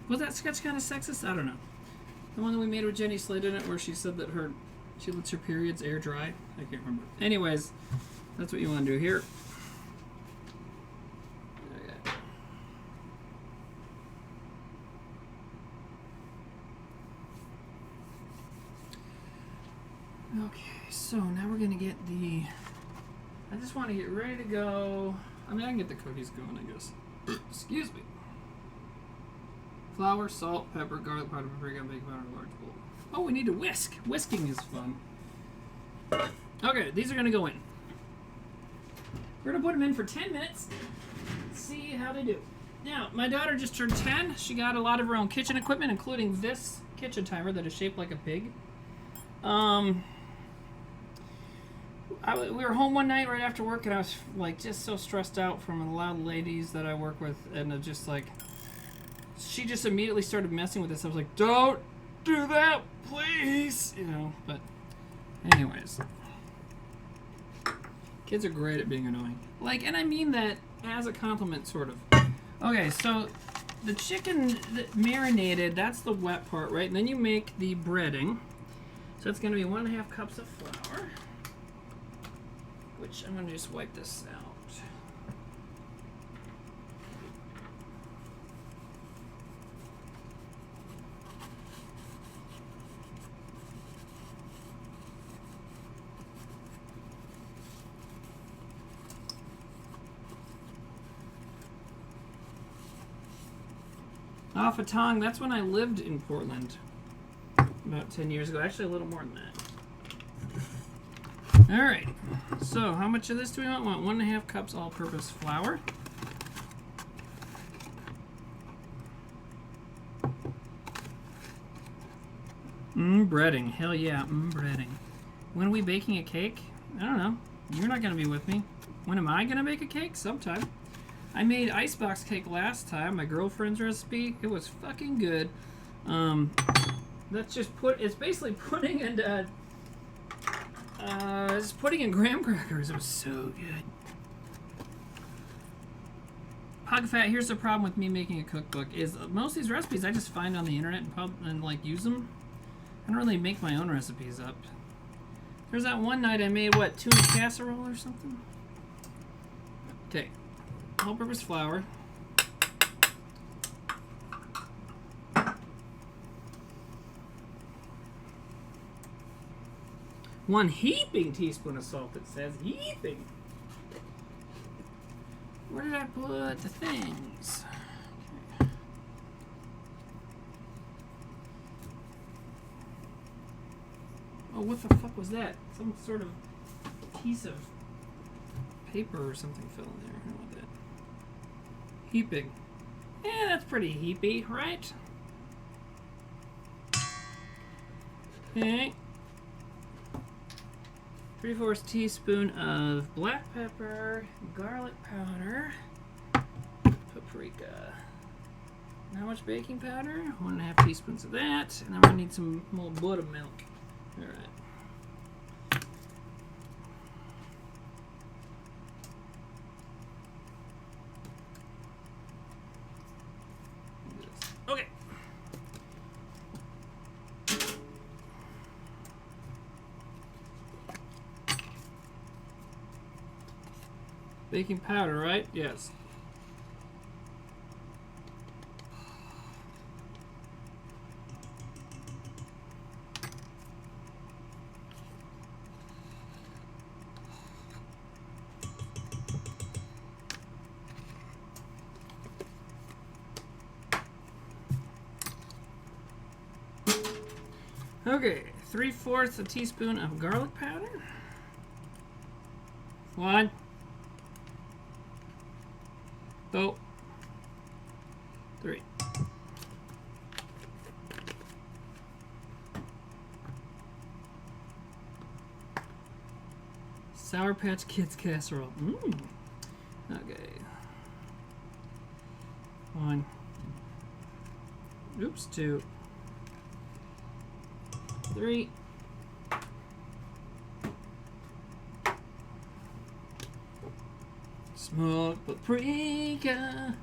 Was that sketch kind of sexist? I don't know. The one that we made with Jenny Slate in it where she said that she lets her periods air dry. I can't remember. Anyways, that's what you want to do here. Okay, so now we're going to get the... I just want to get ready to go. I mean, I can get the cookies going, I guess. Excuse me. Flour, salt, pepper, garlic powder, paprika, baking powder, large bowl. Oh, we need to whisk. Whisking is fun. Okay, these are going to go in. We're going to put them in for 10 minutes. See how they do. Now, my daughter just turned 10. She got a lot of her own kitchen equipment, including this kitchen timer that is shaped like a pig. We were home one night right after work, and I was like just so stressed out from a lot of ladies that I work with, and just like she just immediately started messing with this. I was like, "Don't do that, please," you know. But anyways, kids are great at being annoying. Like, and I mean that as a compliment, sort of. Okay, so the chicken marinated, that's the wet part, right? And then you make the breading. So it's going to be 1.5 cups of flour. Which I'm going to just wipe this out. Off a tong, that's when I lived in Portland. About 10 years ago. Actually, a little more than that. Alright, so how much of this do we want? We want 1.5 cups all-purpose flour. Breading. Hell yeah, breading. When are we baking a cake? I don't know. You're not going to be with me. When am I going to bake a cake? Sometime. I made icebox cake last time, my girlfriend's recipe. It was fucking good. That's just it's basically pudding and it's pudding and graham crackers. It was so good. Hog fat. Here's the problem with me making a cookbook: is most of these recipes I just find on the internet and like use them. I don't really make my own recipes up. There's that one night I made what, tuna casserole or something. Okay, all-purpose flour. One heaping teaspoon of salt, it says. Heaping. Where did I put the things? Okay. Oh, what the fuck was that? Some sort of piece of paper or something fell in there. I don't know what that. Heaping. Yeah, that's pretty heapy, right? Okay. 3/4 teaspoon of black pepper, garlic powder, paprika. And how much baking powder? 1.5 teaspoons of that. And I'm going to need some more buttermilk. Alright. Baking powder, right? Yes. Okay, 3/4 a teaspoon of garlic powder. 1. 2. 3. Sour Patch Kids casserole. Okay. 1. Oops, 2. 3. Smoked paprika.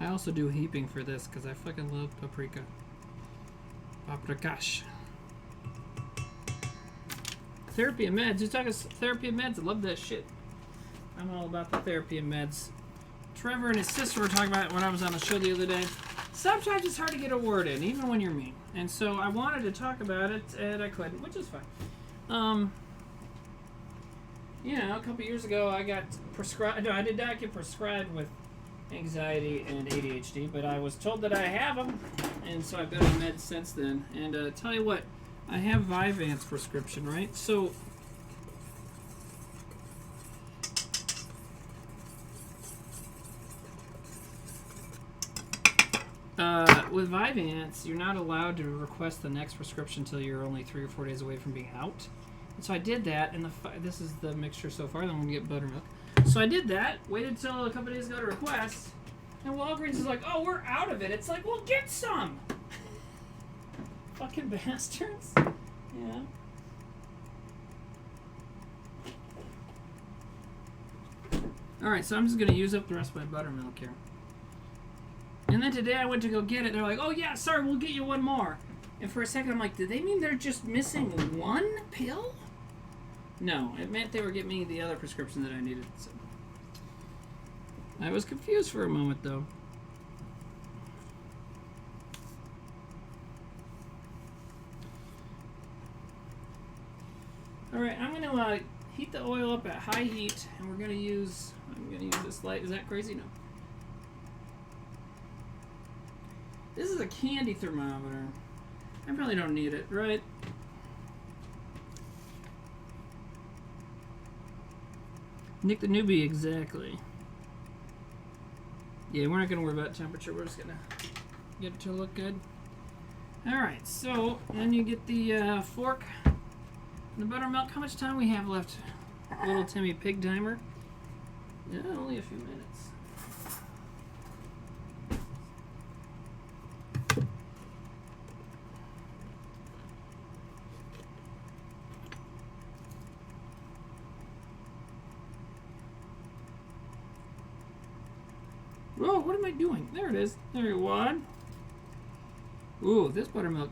I also do heaping for this because I fucking love paprika. Paprikash. Therapy and meds. You talking therapy and meds? I love that shit. I'm all about the therapy and meds. Trevor and his sister were talking about it when I was on the show the other day. Sometimes it's hard to get a word in, even when you're mean. And so I wanted to talk about it, and I couldn't, which is fine. You know, a couple years ago I got prescribed. No, I did not get prescribed with anxiety and ADHD, but I was told that I have them, and so I've been on meds since then. And tell you what, I have Vyvanse prescription, right? So with Vyvanse, you're not allowed to request the next prescription until you're only 3 or 4 days away from being out. And so I did that, and this is the mixture so far. Then I'm gonna get buttermilk. So I did that. Waited till a couple days ago to request, and Walgreens is like, "Oh, we're out of it." It's like, well, get some. Fucking bastards. Yeah. Alright, so I'm just going to use up the rest of my buttermilk here. And then today I went to go get it. They're like, "Oh, yeah, sorry, we'll get you one more." And for a second I'm like, did they mean they're just missing one pill? No, it meant they were getting me the other prescription that I needed. So I was confused for a moment, though. Alright, I'm going to heat the oil up at high heat, and I'm going to use this light. Is that crazy? No. This is a candy thermometer. I probably don't need it, right? Nick the newbie, exactly. Yeah, we're not going to worry about temperature. We're just going to get it to look good. Alright, so then you get the fork and the buttermilk. How much time we have left? Little Timmy Pig timer. Yeah, only a few minutes. Whoa, what am I doing? There it is. There you go. Ooh, this buttermilk.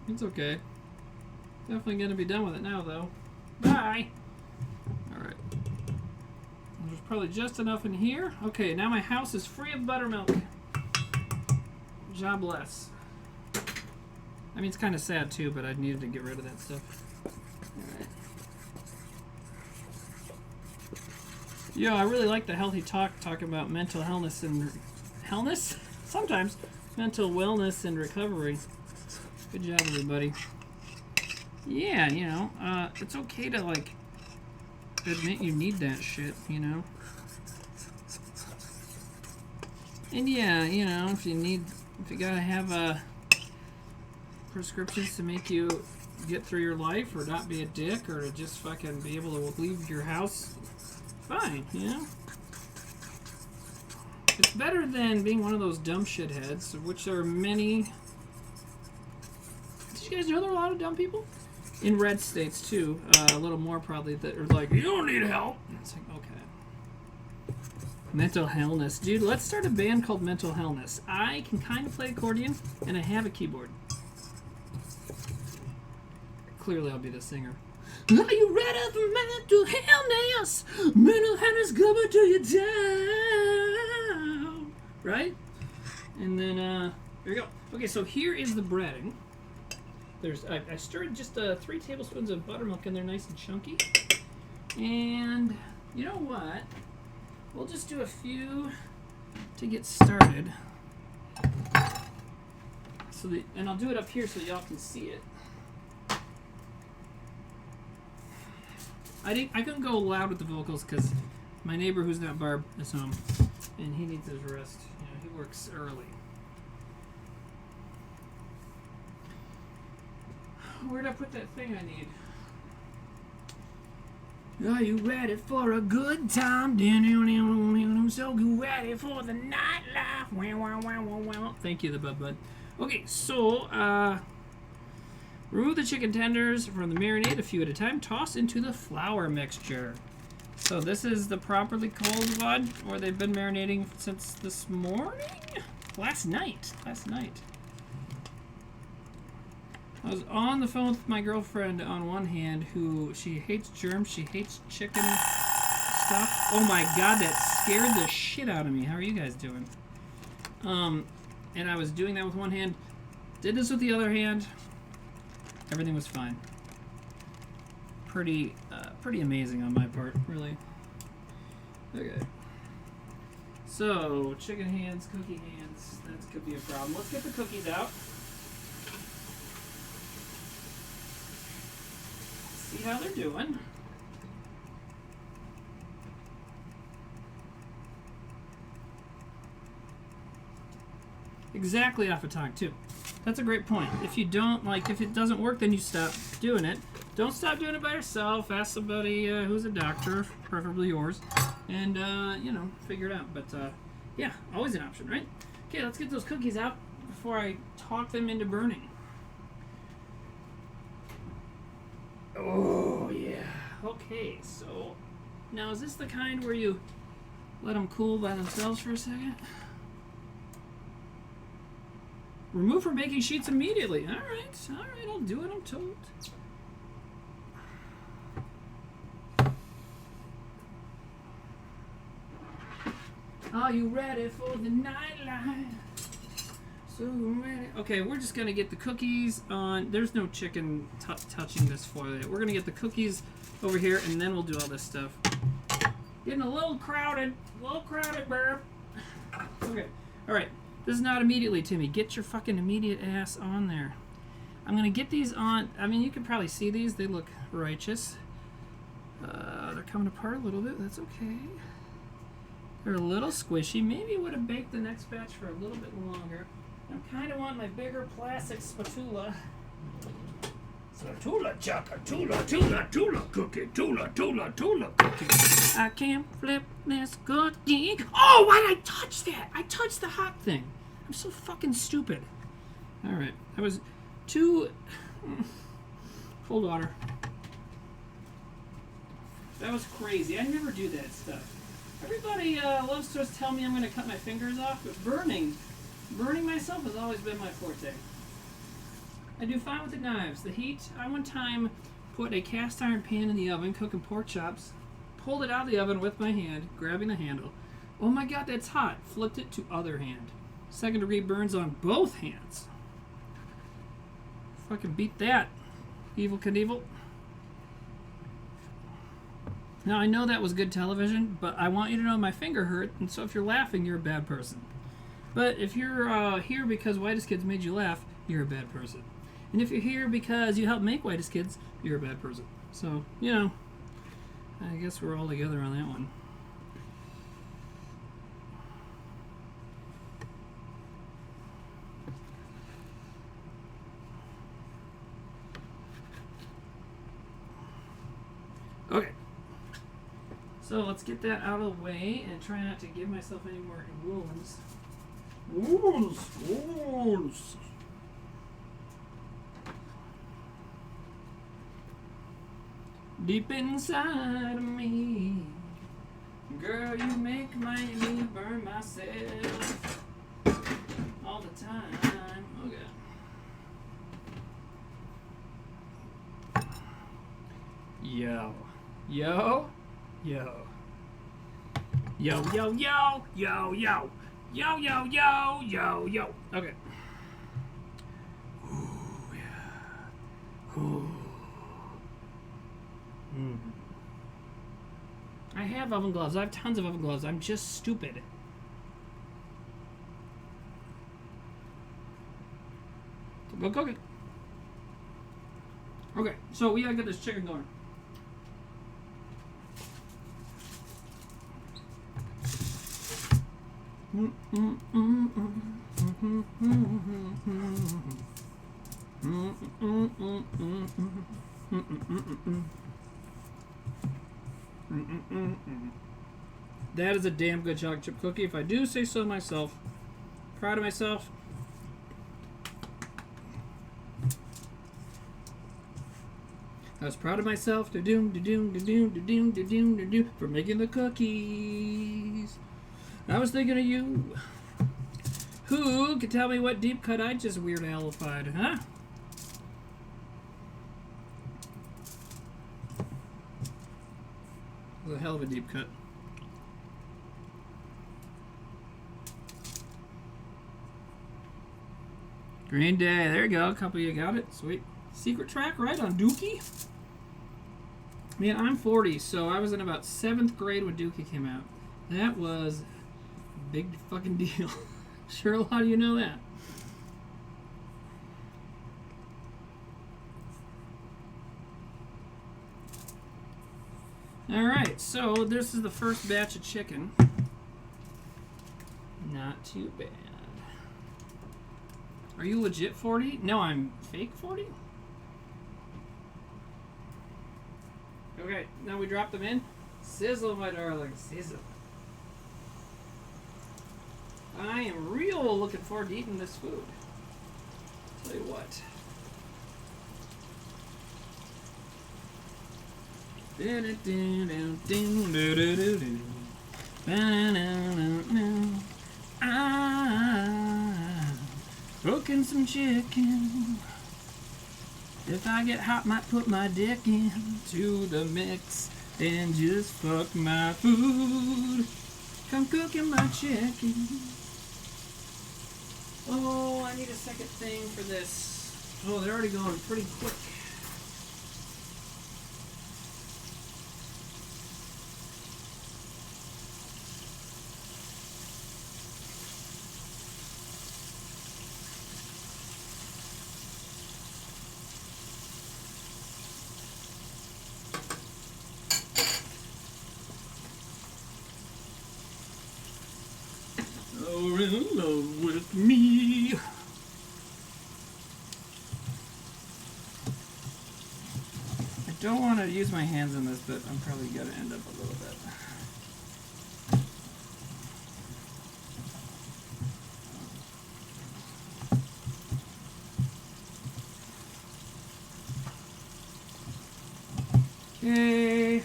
It's okay. Definitely gonna be done with it now, though. Bye! Alright. There's probably just enough in here. Okay, now my house is free of buttermilk. Jobless. I mean, it's kind of sad, too, but I needed to get rid of that stuff. Alright. Yeah, I really like the healthy talking about mental wellness and... Wellness? Sometimes. Mental wellness and recovery. Good job, everybody. Yeah, you know, it's okay to, like, admit you need that shit, you know? And yeah, you know, if you gotta have, prescriptions to make you get through your life or not be a dick or to just fucking be able to leave your house, fine, you know? It's better than being one of those dumb shitheads, of which there are many. Did you guys know there are a lot of dumb people? In red states, too. A little more, probably, that are like, you don't need help. It's like, okay. Mental Hellness. Dude, let's start a band called Mental Hellness. I can kind of play accordion, and I have a keyboard. Clearly, I'll be the singer. Are you ready for mental hellness? Mental hellness coming to you down. Right? And then, there you go. Okay, so here is the breading. I stirred just 3 tablespoons of buttermilk in there, nice and chunky. And you know what? We'll just do a few to get started. And I'll do it up here so y'all can see it. I couldn't go loud with the vocals because my neighbor, who's not Barb, is home, and he needs his rest. You know, he works early. Where'd I put that thing I need? Are you ready for a good time? So you ready for the nightlife? Thank you, the bud. Okay, so remove the chicken tenders from the marinade a few at a time. Toss into the flour mixture. So this is the properly cold one, or they've been marinating since this morning? Last night. I was on the phone with my girlfriend on one hand, who she hates germs, she hates chicken stuff. Oh my god, that scared the shit out of me. How are you guys doing? And I was doing that with one hand. Did this with the other hand. Everything was fine. Pretty amazing on my part, really. Okay. So, chicken hands, cookie hands. That could be a problem. Let's get the cookies out. See how they're doing. Exactly off a tongue, too. That's a great point. If you don't, if it doesn't work, then you stop doing it. Don't stop doing it by yourself. Ask somebody who's a doctor, preferably yours, and, figure it out. But, yeah, always an option, right? Okay, let's get those cookies out before I talk them into burning. Oh, yeah. Okay, so now is this the kind where you let them cool by themselves for a second? Remove from baking sheets immediately. All right, I'll do it, I'm told. Are you ready for the nightlife? So ready. Okay, we're just going to get the cookies on. There's no chicken touching this foil yet. We're going to get the cookies over here, and then we'll do all this stuff. Getting a little crowded, burp. Okay, all right. This is not immediately, Timmy. Get your fucking immediate ass on there. I'm going to get these on. I mean, you can probably see these. They look righteous. They're coming apart a little bit. That's okay. They're a little squishy. Maybe would have baked the next batch for a little bit longer. I kind of want my bigger plastic spatula. Spatula, chaka, tula, cookie, tula, cookie. I can't flip this cookie. Oh, why did I touch that? I touched the hot thing. I'm so fucking stupid. All right, that was too... Cold water. That was crazy. I never do that stuff. Everybody loves to tell me I'm going to cut my fingers off, but burning myself has always been my forte. I do fine with the knives. The heat, I one time put a cast iron pan in the oven, cooking pork chops, pulled it out of the oven with my hand, grabbing the handle. Oh my god, that's hot. Flipped it to other hand. 2nd degree burns on both hands. Fucking beat that. Evil Knievel. Now, I know that was good television, but I want you to know my finger hurt, and so if you're laughing, you're a bad person. But if you're here because Whitest Kids made you laugh, you're a bad person. And if you're here because you helped make Whitest Kids, you're a bad person. So, I guess we're all together on that one. Okay. So let's get that out of the way and try not to give myself any more wounds. Wounds! Deep inside of me, Girl, you make me burn myself all the time. Okay. Yo. Yo. Yo. Yo, yo, yo, yo, yo. Yo, yo, yo, yo, yo. Okay. Ooh, yeah. Ooh. Mm. I have oven gloves. I have tons of oven gloves. I'm just stupid. Go cook it. Okay, so we gotta get this chicken going. That is a damn good chocolate chip cookie, if I do say so myself. Proud of myself. I was proud of myself for making the cookies. I was thinking of you. Who can tell me what deep cut I just Weird Alified, huh? It was a hell of a deep cut. Green Day, there you go. A couple of you got it. Sweet. Secret track, right? On Dookie? Man, I'm 40, so I was in about 7th grade when Dookie came out. That was a big fucking deal. Sure, a lot of you know that. Alright, so this is the first batch of chicken. Not too bad. Are you legit 40? No, I'm fake 40? Okay, now we drop them in. Sizzle, my darling, sizzle. I am real looking forward to eating this food. Tell you what. Cooking some chicken. If I get hot, might put my dick into the mix and just fuck my food. Come cooking my chicken. Oh, I need a second thing for this. Oh, they're already going pretty quick. You're in love with me. I don't want to use my hands on this, but I'm probably going to end up a little bit. Okay.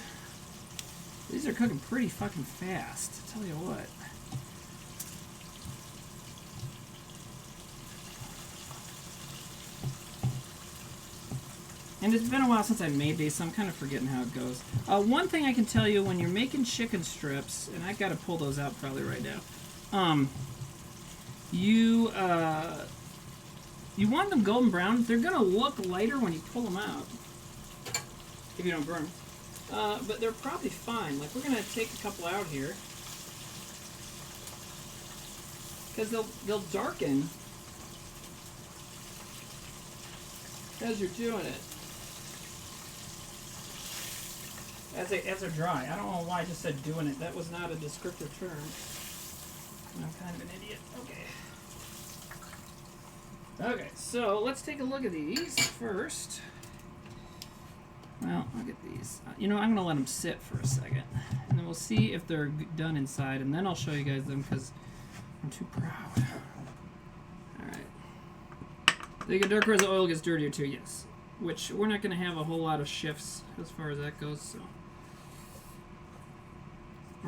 These are cooking pretty fucking fast, I tell you what. And it's been a while since I made these, so I'm kind of forgetting how it goes. One thing I can tell you, when you're making chicken strips, and I got to pull those out probably right now, you want them golden brown. They're going to look lighter when you pull them out, if you don't burn them. But they're probably fine. Like, we're going to take a couple out here, because they'll darken as you're doing it. As they're dry. I don't know why I just said doing it. That was not a descriptive term. I'm kind of an idiot. Okay. Okay, so let's take a look at these first. Well, look at these. You know, I'm going to let them sit for a second. And then we'll see if they're done inside. And then I'll show you guys them because I'm too proud. Alright. They get darker as the oil gets dirtier too, yes. Which we're not going to have a whole lot of shifts as far as that goes, so.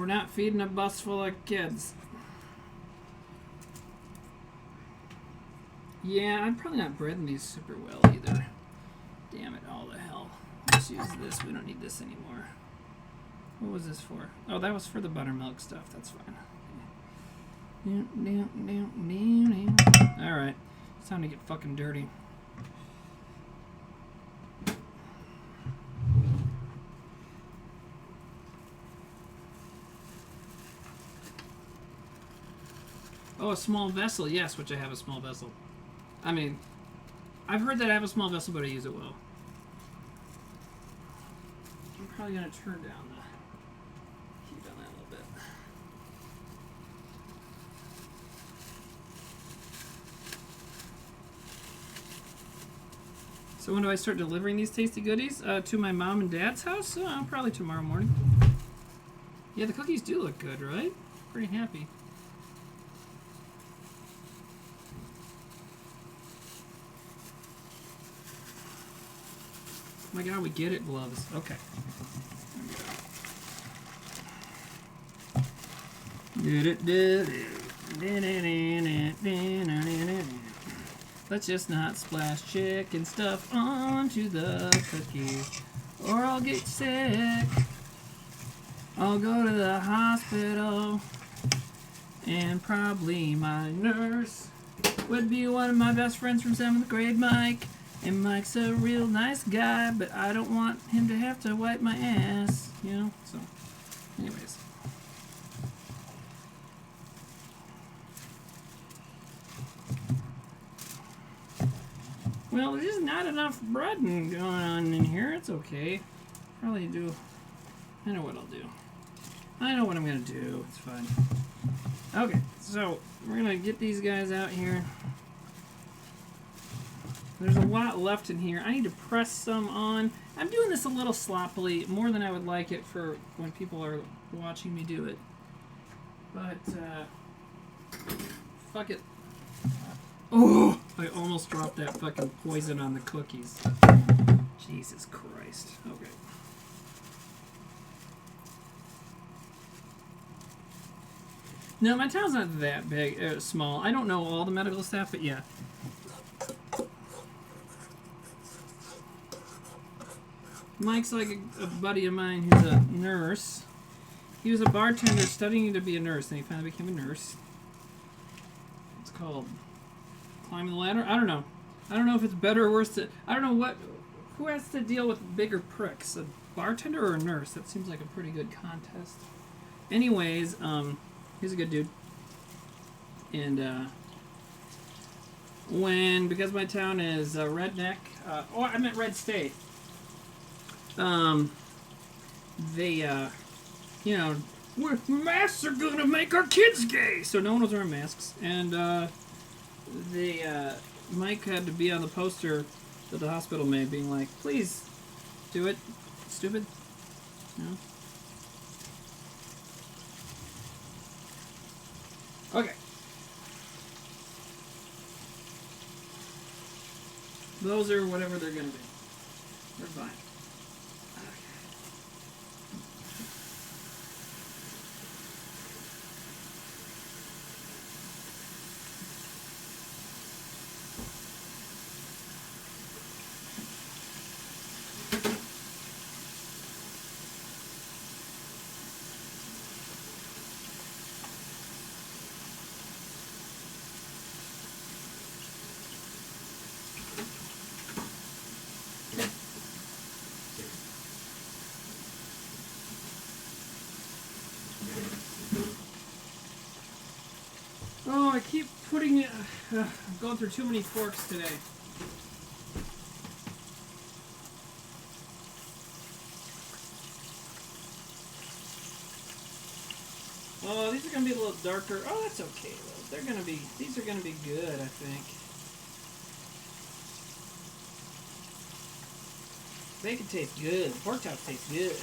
We're not feeding a bus full of kids. Yeah, I'm probably not breading these super well either. Damn it, all the hell. Let's use this. We don't need this anymore. What was this for? Oh, that was for the buttermilk stuff. That's fine. Alright. It's time to get fucking dirty. Oh, a small vessel. Yes, which I have a small vessel. I mean, I've heard that I have a small vessel, but I use it well. I'm probably going to turn down the heat on that a little bit. So when do I start delivering these tasty goodies? To my mom and dad's house? Probably tomorrow morning. Yeah, the cookies do look good, right? Pretty happy. Oh my god, we get it, gloves. Okay. Let's just not splash chicken stuff onto the cookies, or I'll get sick. I'll go to the hospital, and probably my nurse would be one of my best friends from 7th grade, Mike. And Mike's a real nice guy, but I don't want him to have to wipe my ass, you know? So, anyways. Well, there's just not enough breading going on in here. It's okay. Probably do. I know what I'll do. I know what I'm going to do. It's fine. Okay, so we're going to get these guys out here. There's a lot left in here. I need to press some on. I'm doing this a little sloppily, more than I would like it for when people are watching me do it. But, fuck it. Oh! I almost dropped that fucking poison on the cookies. Jesus Christ. Okay. No, my town's not that big, small. I don't know all the medical staff, but yeah. Mike's like a buddy of mine who's a nurse. He was a bartender studying to be a nurse, and he finally became a nurse. It's called climbing the ladder? I don't know. I don't know if it's better or worse. I don't know what... Who has to deal with bigger pricks? A bartender or a nurse? That seems like a pretty good contest. Anyways, he's a good dude. And, because my town is redneck... oh, I meant red state. You know, masks are gonna make our kids gay! So no one was wearing masks. And, Mike had to be on the poster that the hospital made, being like, please, do it, stupid. You know? Okay. Those are whatever they're gonna be. They're fine. Oh, I keep putting it... I'm going through too many forks today. Oh, these are going to be a little darker. Oh, that's okay, though. They're going to be... These are going to be good, I think. Bacon tastes good. Pork chops taste good.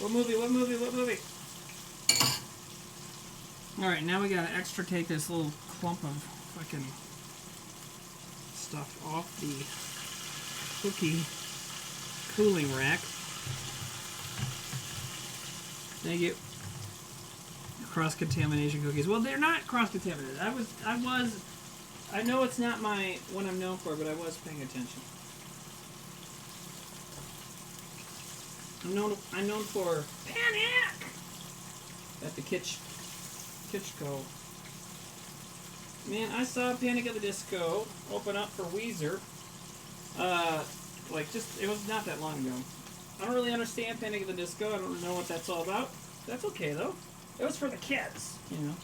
What movie? What movie? What movie? Alright, now we gotta extricate this little clump of fucking stuff off the cookie cooling rack. Thank you. Cross-contamination cookies. Well, they're not cross-contaminated. I know it's not what I'm known for, but I was paying attention. I'm known for panic at the Kitschko. Man, I saw Panic at the Disco open up for Weezer. It was not that long ago. I don't really understand Panic at the Disco. I don't know what that's all about. That's okay though. It was for the kids, you know.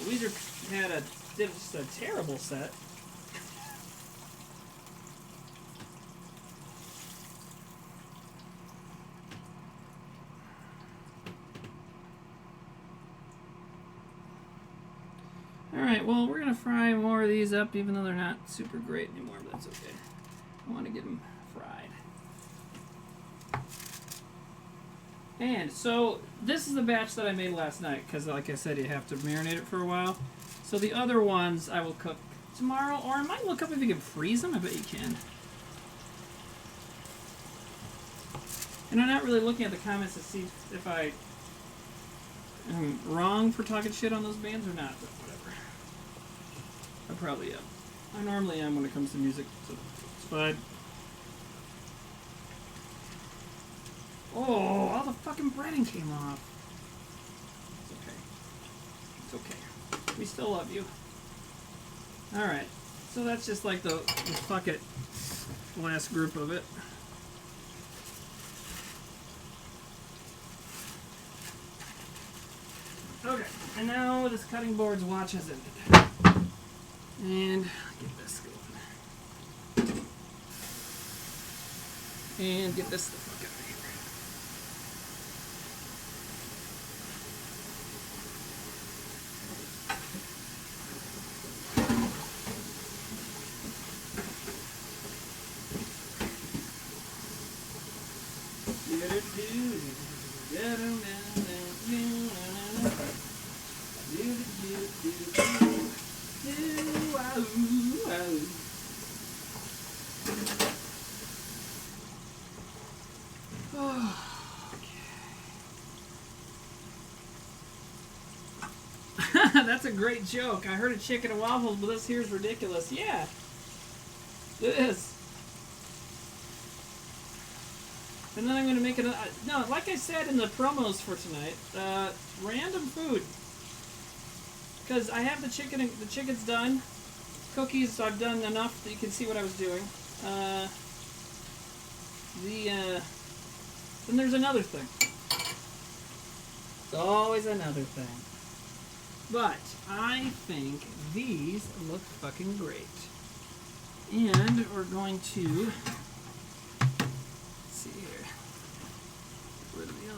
Weezer did just a terrible set. Alright, well, we're going to fry more of these up, even though they're not super great anymore, but that's okay. I want to get them fried. And so, this is the batch that I made last night, because like I said, you have to marinate it for a while. So the other ones I will cook tomorrow, or I might look up if you can freeze them. I bet you can. And I'm not really looking at the comments to see if I am wrong for talking shit on those bands or not, but whatever. I probably am. I normally am when it comes to music, so it's fine. Oh, all the fucking breading came off. It's okay. It's okay. We still love you. Alright. So that's just like the fuck it last group of it. Okay. And now this cutting board's watch has ended. And get this going. And get this the fuck out of here. That's a great joke. I heard a chicken and waffles, but this here's ridiculous. Yeah, it is. And then I'm going to make it. No, like I said in the promos for tonight, random food. Because I have the chicken. The chicken's done. Cookies, I've done enough that you can see what I was doing. Then there's another thing. There's always another thing. But I think these look fucking great. And we're going to, let's see here. Where do we go?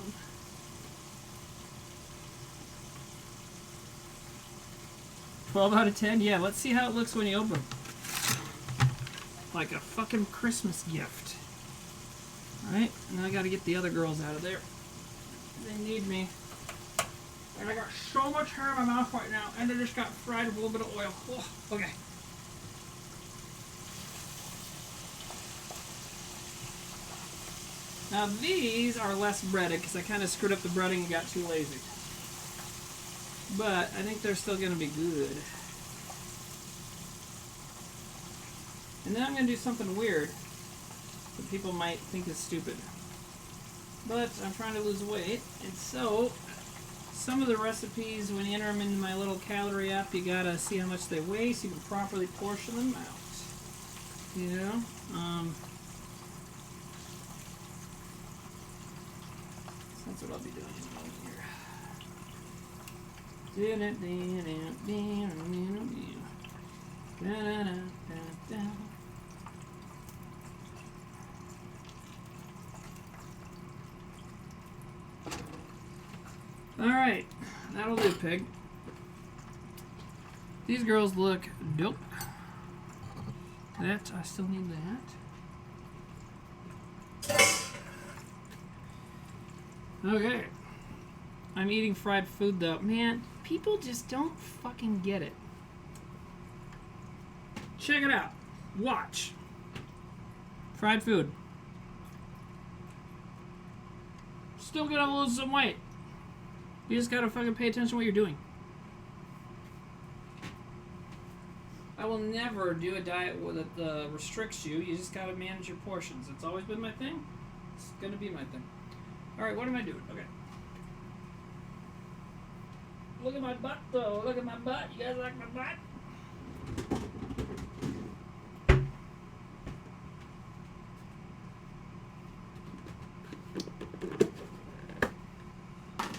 12 out of 10? Yeah, let's see how it looks when you open them. Like a fucking Christmas gift. Alright, now I gotta get the other girls out of there. They need me. And I got so much hair in my mouth right now, and I just got fried with a little bit of oil. Oh, okay. Now these are less breaded, because I kind of screwed up the breading and got too lazy. But I think they're still going to be good. And then I'm going to do something weird that people might think is stupid. But I'm trying to lose weight, and so some of the recipes, when you enter them into my little calorie app, you gotta see how much they weigh so you can properly portion them out. You know? So that's what I'll be doing here. Alright, that'll do, pig. These girls look dope. That, I still need that. Okay. I'm eating fried food though. Man, people just don't fucking get it. Check it out. Watch. Fried food. still gonna lose some weight. You just gotta fucking pay attention to what you're doing. I will never do a diet that restricts you. You just gotta manage your portions. It's always been my thing. It's gonna be my thing. Alright, what am I doing? Okay. Look at my butt, though. Look at my butt. You guys like my butt?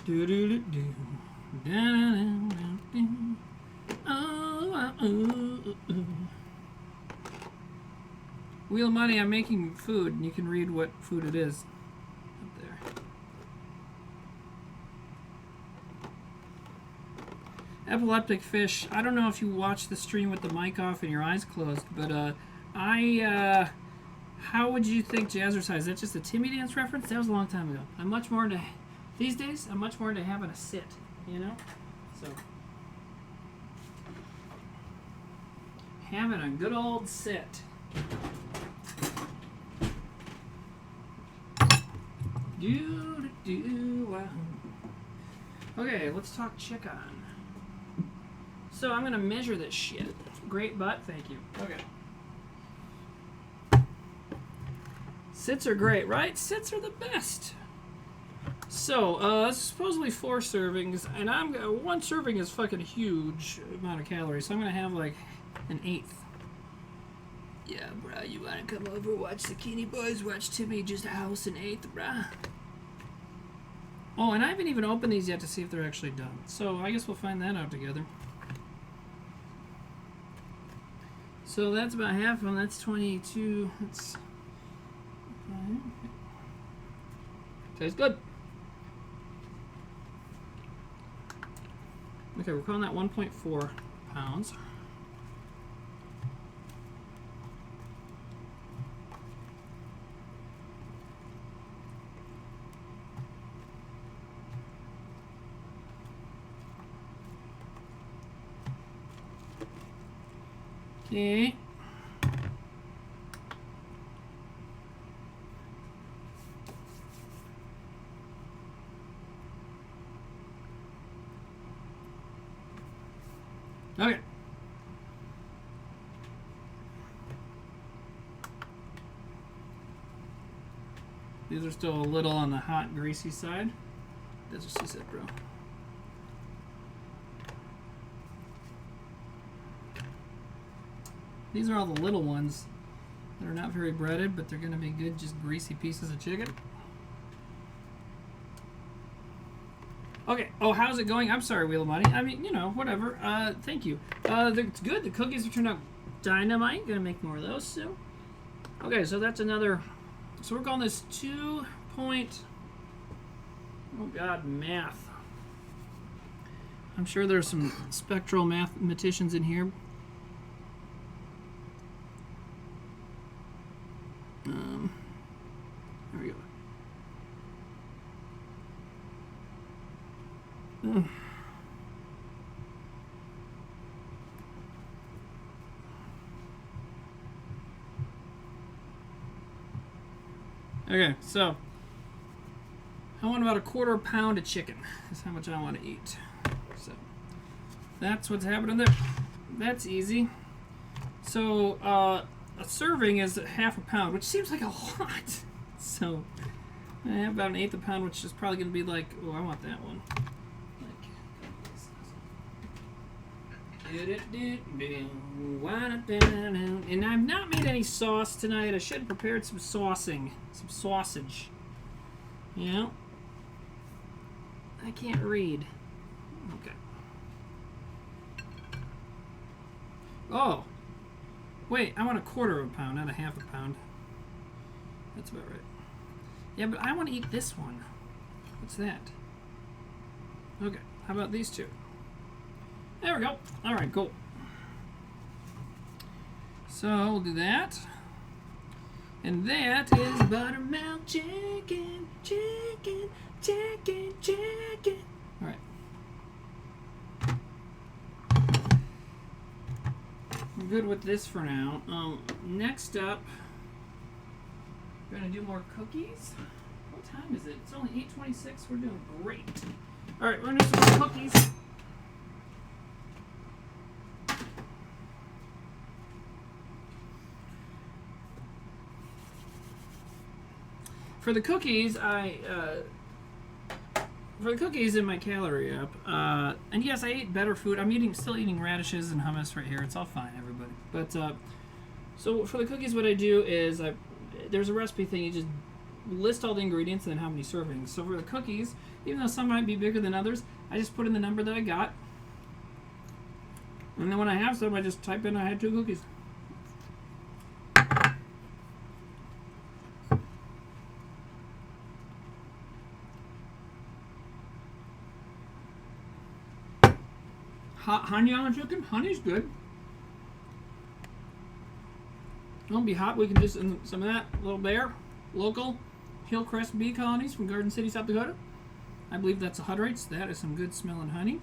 Do do do do. Wheel of Money, I'm making food, and you can read what food it is up there. Epileptic fish. I don't know if you watch the stream with the mic off and your eyes closed, but how would you think Jazzercise? Is that just a Timmy Dance reference? That was a long time ago. I'm much more into, these days, I'm much more into having a sit, you know? So, having a good old sit. Okay, let's talk chicken. So I'm gonna measure this shit. Great butt, thank you. Okay. Sits are great, right? Sits are the best. So, supposedly 4 servings, and one serving is fucking huge amount of calories, so I'm gonna have like an 1/8. Yeah, bruh, you wanna come over, watch Zucchini Boys, watch Timmy just house an 1/8, bruh. Oh, and I haven't even opened these yet to see if they're actually done. So I guess we'll find that out together. So that's about half of them. That's 22. That's... Tastes good. Okay, we're calling that 1.4 pounds. Okay. Okay. These are still a little on the hot, greasy side. That's what she said, bro. These are all the little ones that are not very breaded, but they're going to be good, just greasy pieces of chicken. Okay. Oh, how's it going? I'm sorry, Wheel of Money. I mean, you know, whatever. Thank you. It's good. The cookies have turned out dynamite. Gonna make more of those soon. Okay, so that's another. So we're calling this 2 point. Oh God, math. I'm sure there's some spectral mathematicians in here. There we go. Okay, so I want about 1/4 pound of chicken. That's how much I want to eat. So that's what's happening there. That's easy. So a serving is 1/2 pound, which seems like a lot. So I have about 1/8 pound, which is probably going to be like, oh, I want that one. And I've not made any sauce tonight. I should have prepared some saucing, some sausage. You know? I can't read. Okay. Oh. Wait, I want 1/4 pound, not 1/2 pound. That's about right. Yeah, but I want to eat this one. What's that? Okay, how about these two? There we go. All right, cool. So we'll do that. And that is buttermilk chicken, chicken, chicken, chicken. All right. We're good with this for now. Next up, we're going to do more cookies. Oh, What time is it? It's only 8:26. We're doing great. All right, we're gonna do some more cookies. For the cookies, for the cookies in my calorie app, and yes, I ate better food. I'm still eating radishes and hummus right here. It's all fine, everybody. But so for the cookies, what I do is there's a recipe thing. You just list all the ingredients and then how many servings. So for the cookies, even though some might be bigger than others, I just put in the number that I got, and then when I have some, I just type in I had 2 cookies. Hot honey on the chicken? Honey's good. Won't be hot. We can just some of that. Little Bear, local Hillcrest bee colonies from Garden City, South Dakota. I believe that's a Hutterites. That is some good smelling honey.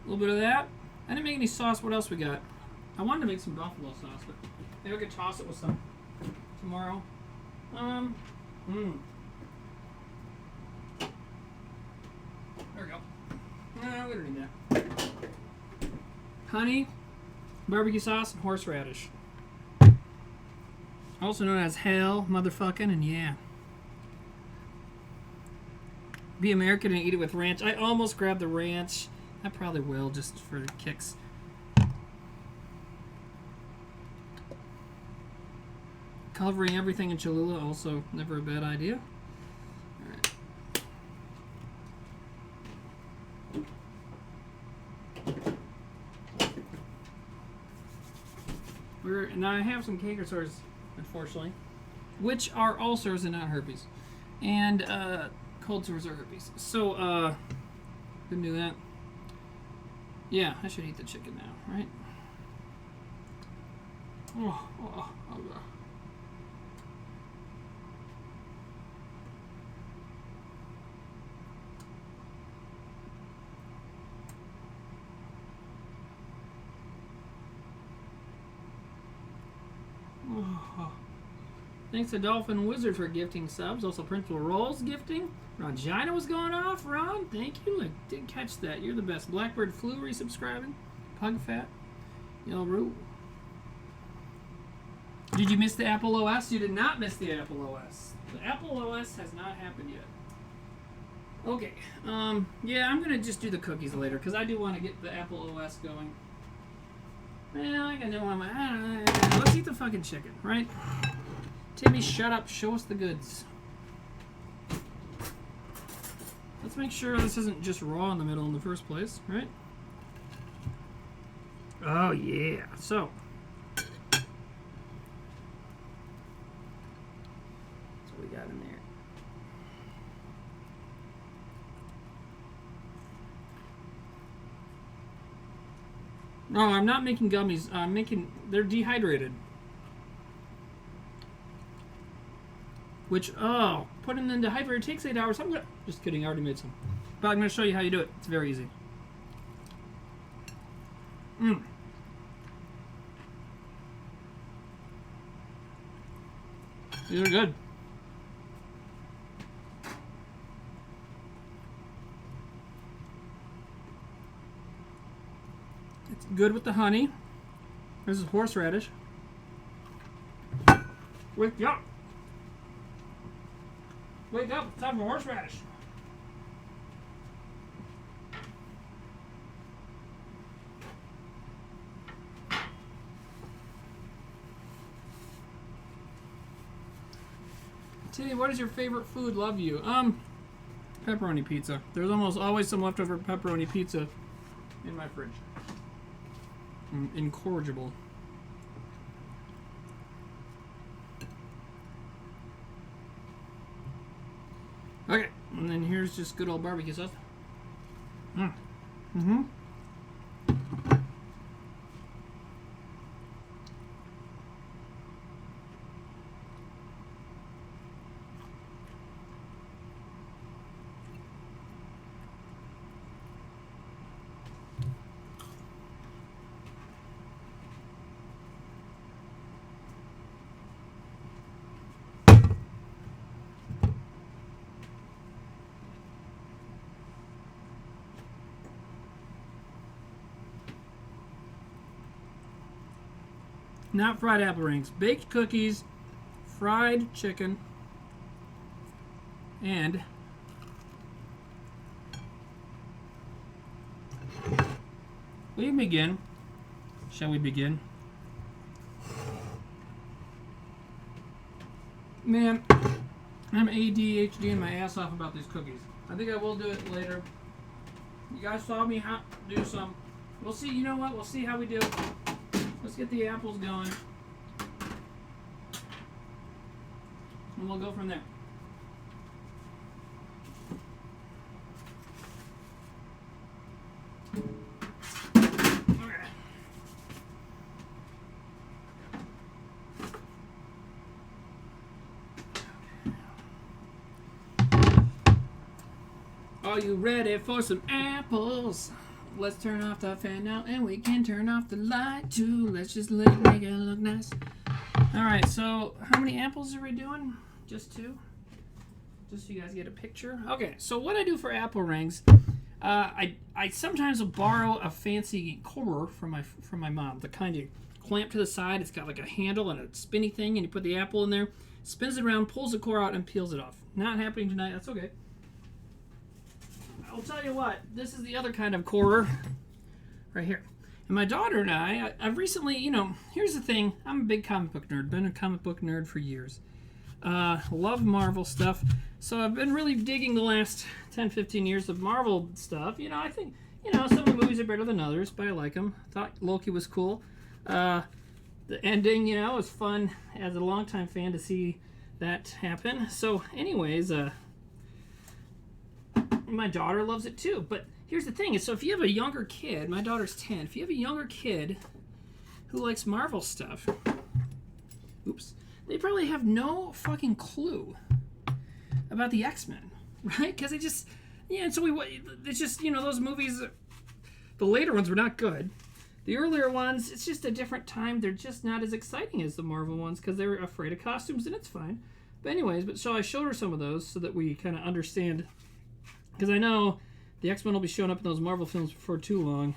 A little bit of that. I didn't make any sauce. What else we got? I wanted to make some buffalo sauce, but maybe I could toss it with some tomorrow. There we go. No, we don't need that. Honey, barbecue sauce, and horseradish. Also known as hell, motherfucking, and yeah. Be American and eat it with ranch. I almost grabbed the ranch. I probably will, just for the kicks. Covering everything in Cholula, also never a bad idea. Now I have some canker sores, unfortunately, which are ulcers and not herpes, and cold sores are herpes. So couldn't do that. Yeah, I should eat the chicken now, right? Oh God. Thanks to Dolphin Wizard for gifting subs. Also, Principal Rolls gifting. Ron Gina was going off. Ron, thank you. I did catch that. You're the best. Blackbird Flu resubscribing. Pug Fat. Yellow Roo. Did you miss the Apple OS? You did not miss the Apple OS. The Apple OS has not happened yet. Okay. Yeah, I'm going to just do the cookies later because I do want to get the Apple OS going. Well, I don't want my... let's eat the fucking chicken, right? Timmy, shut up. Show us the goods. Let's make sure this isn't just raw in the middle in the first place, right? Oh, yeah. So. That's what we got in there. No, I'm not making gummies. I'm making... They're dehydrated. Which, putting them in dehydrator takes 8 hours. Just kidding, I already made some. But I'm going to show you how you do it. It's very easy. These are good. It's good with the honey. This is horseradish. Wake up! Wake up! It's time for horseradish. Timmy, what is your favorite food? Love you. Pepperoni pizza. There's almost always some leftover pepperoni pizza in my fridge. Incorrigible. Okay, and then here's just good old barbecue sauce. Not fried apple rings. Baked cookies, fried chicken, and we begin. Shall we begin? Man, I'm ADHDing my ass off about these cookies. I think I will do it later. You guys saw me do some. We'll see. You know what? We'll see how we do. Let's get the apples going. And we'll go from there. Are you ready for some apples? Let's turn off the fan now, and we can turn off the light too. Let's just make it look nice. Alright, so how many apples are we doing? Just 2? Just so you guys get a picture. Okay, so what I do for apple rings, I sometimes will borrow a fancy core from my mom. The kind you clamp to the side. It's got like a handle and a spinny thing, and you put the apple in there, spins it around, pulls the core out, and peels it off. Not happening tonight. That's okay. I'll tell you what, this is the other kind of core right here. And my daughter and I've recently, here's the thing. I'm a big comic book nerd. Been a comic book nerd for years. Love Marvel stuff. So I've been really digging the last 10, 15 years of Marvel stuff. I think, some of the movies are better than others, but I like them. Thought Loki was cool. The ending, was fun as a longtime fan to see that happen. So anyways, my daughter loves it too. But here's the thing. So if you have a younger kid, my daughter's 10. If you have a younger kid who likes Marvel stuff, they probably have no fucking clue about the X-Men, right? Because it's just, those movies, the later ones were not good. The earlier ones, it's just a different time. They're just not as exciting as the Marvel ones because they were afraid of costumes, and it's fine. But anyways, so I showed her some of those so that we kind of understand. Because I know the X-Men will be showing up in those Marvel films before too long.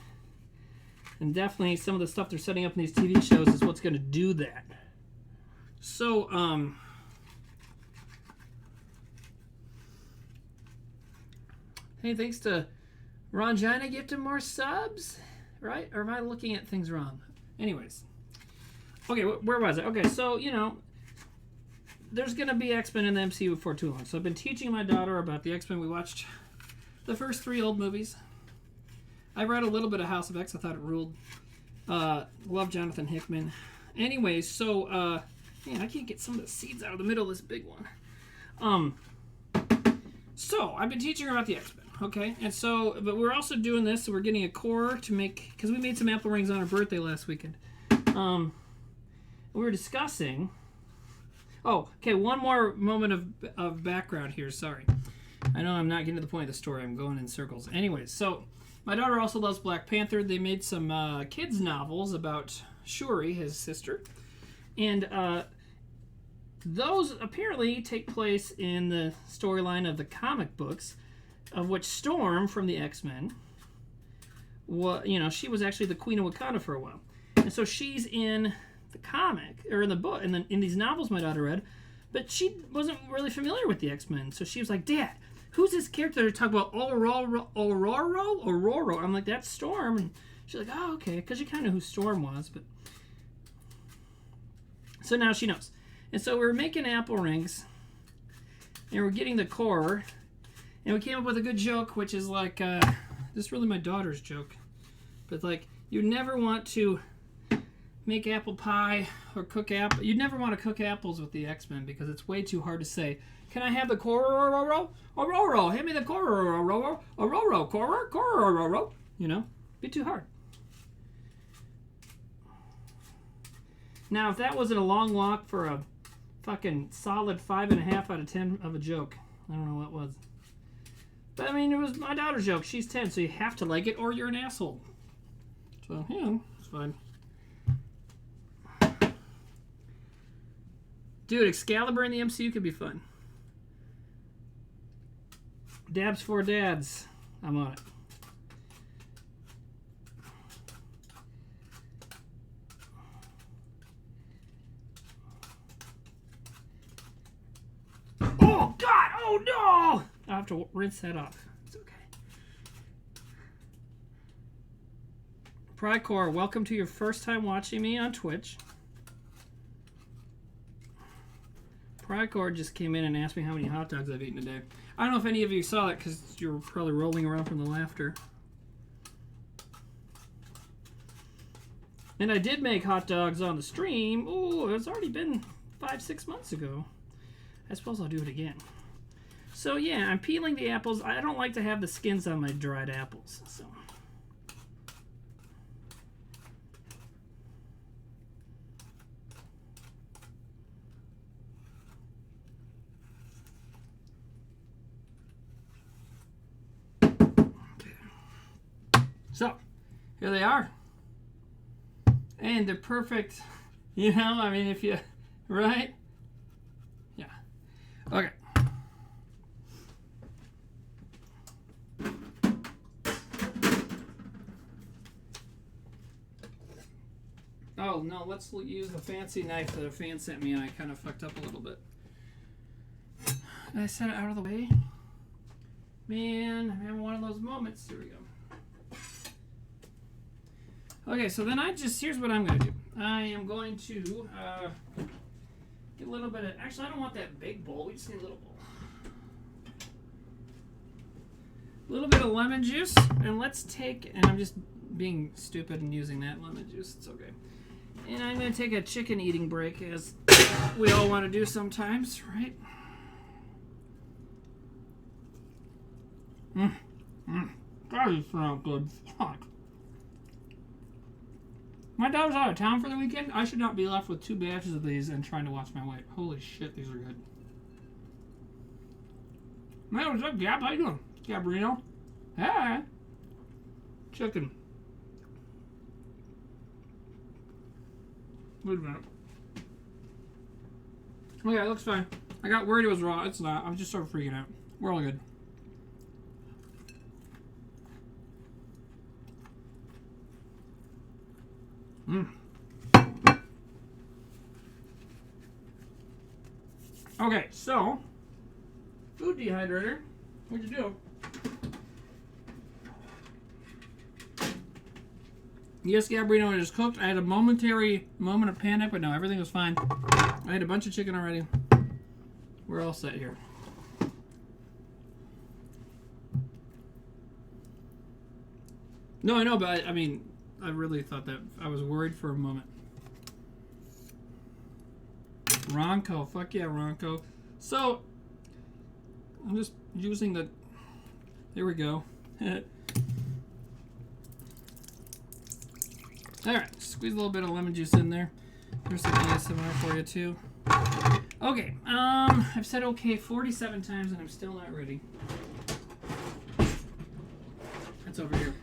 And definitely some of the stuff they're setting up in these TV shows is what's going to do that. So, hey, thanks to Ron Gina gifting more subs, right? Or am I looking at things wrong? Anyways. Okay, where was I? Okay, so, there's going to be X-Men in the MCU before too long. So I've been teaching my daughter about the X-Men. We watched the first 3 old movies. I read a little bit of House of X. I thought it ruled. Love Jonathan Hickman. Anyways, so, man, I can't get some of the seeds out of the middle of this big one. So, I've been teaching her about the X-Men, okay? And so, but we're also doing this, so we're getting a core to make, because we made some apple rings on her birthday last weekend. We were discussing, one more moment of background here, sorry. I know I'm not getting to the point of the story. I'm going in circles. Anyways, so my daughter also loves Black Panther. They made some kids' novels about Shuri, his sister. And those apparently take place in the storyline of the comic books, of which Storm from the X-Men, she was actually the Queen of Wakanda for a while. And so she's in the comic, or in the book, and then in these novels my daughter read, but she wasn't really familiar with the X-Men. So she was like, Dad, who's this character they're talking about? Aurora? I'm like, that's Storm. And she's like, oh, okay, because she kind of knew who Storm was. But so now she knows. And so we're making apple rings, and we're getting the core, and we came up with a good joke, which is like, this is really my daughter's joke, but like, you never want to make apple pie or cook apple. You'd never want to cook apples with the X-Men because it's way too hard to say. Can I have the core? Hand me the core. Be too hard. Now, if that wasn't a long walk for a fucking solid 5.5 out of 10 of a joke, I don't know what was. But I mean, it was my daughter's joke. She's 10, so you have to like it or you're an asshole. So, it's fine. Dude, Excalibur in the MCU could be fun. Dabs for dads. I'm on it. to rinse that off. It's okay. PrawClaw, welcome to your first time watching me on Twitch. PrawClaw just came in and asked me how many hot dogs I've eaten today. I don't know if any of you saw that because you were probably rolling around from the laughter. And I did make hot dogs on the stream. Oh, it's already been 5-6 months ago. I suppose I'll do it again. So yeah, I'm peeling the apples. I don't like to have the skins on my dried apples. So. So, here they are. And they're perfect. You know, I mean, if you, right? Yeah. Okay. Oh, no, let's use the fancy knife that a fan sent me, and I kind of fucked up a little bit. Did I set it out of the way? Man, I'm having one of those moments. Here we go. Okay, so then here's what I'm going to do. I am going to get a little bit of, actually I don't want that big bowl, we just need a little bowl. A little bit of lemon juice, and let's take, and I'm just being stupid and using that lemon juice, it's okay. And I'm going to take a chicken eating break, as we all want to do sometimes, right? That is not good. Fuck. My dad was out of town for the weekend. I should not be left with 2 batches of these and trying to watch my weight. Holy shit, these are good. Man, what's up, Gab? How you doing? Gabrino? Hey. Chicken. Wait a minute. Okay, it looks fine. I got worried it was raw. It's not. I was just sort of freaking out. We're all good. Okay, so food dehydrator. What'd you do? Yes, Gabrino, it is cooked. I had a momentary moment of panic, but no, everything was fine. I had a bunch of chicken already. We're all set here. No, I know, but I mean, I really thought that. I was worried for a moment. Ronco. Fuck yeah, Ronco. So, I'm just using the... There we go. Alright, squeeze a little bit of lemon juice in there. There's some ASMR for you, too. Okay, I've said okay 47 times and I'm still not ready. That's over here.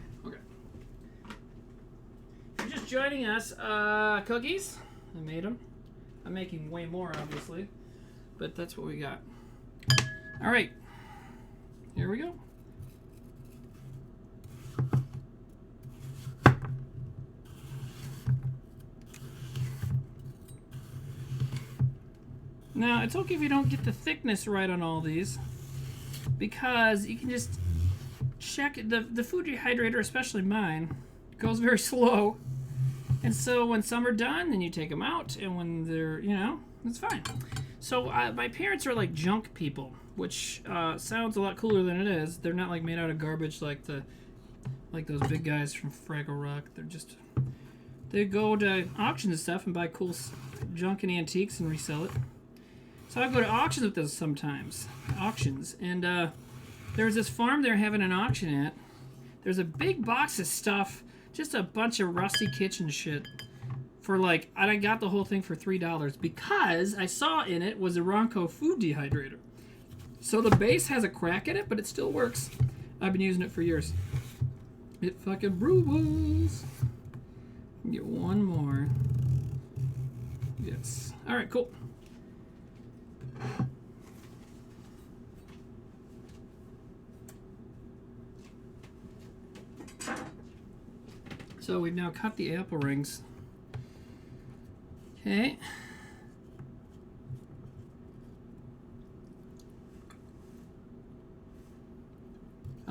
Joining us, cookies. I made them. I'm making way more, obviously, but that's what we got. All right, here we go. Now, it's okay if you don't get the thickness right on all these, because you can just check the food dehydrator, especially mine, goes very slow. And so when some are done, then you take them out, and when they're, you know, it's fine. So my parents are like junk people, which sounds a lot cooler than it is. They're not like made out of garbage like those big guys from Fraggle Rock. They're just, they go to auctions and stuff and buy cool junk and antiques and resell it. So I go to auctions with those sometimes, and there's this farm they're having an auction at. There's a big box of stuff. Just a bunch of rusty kitchen shit for like, I got the whole thing for $3 because I saw in it was a Ronco food dehydrator. So the base has a crack in it, but it still works. I've been using it for years. It fucking brews. Get one more. Yes. All right, cool. So we've now cut the apple rings. Okay.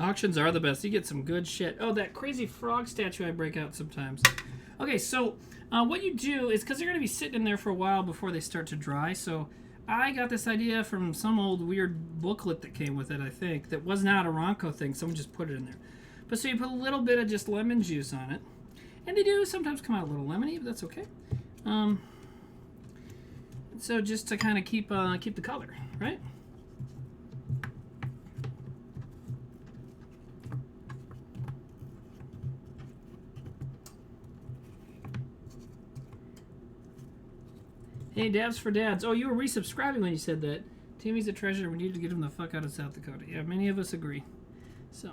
Auctions are the best. You get some good shit. Oh, that crazy frog statue I break out sometimes. Okay, so what you do is, because they're going to be sitting in there for a while before they start to dry, so I got this idea from some old weird booklet that came with it, I think, that was not a Ronco thing. Someone just put it in there. But so you put a little bit of just lemon juice on it. And they do sometimes come out a little lemony, but that's okay. So just to kind of keep the color, right? Hey, Dabs for Dads. Oh, you were resubscribing when you said that. Timmy's a treasure. We need to get him the fuck out of South Dakota. Yeah, many of us agree. So,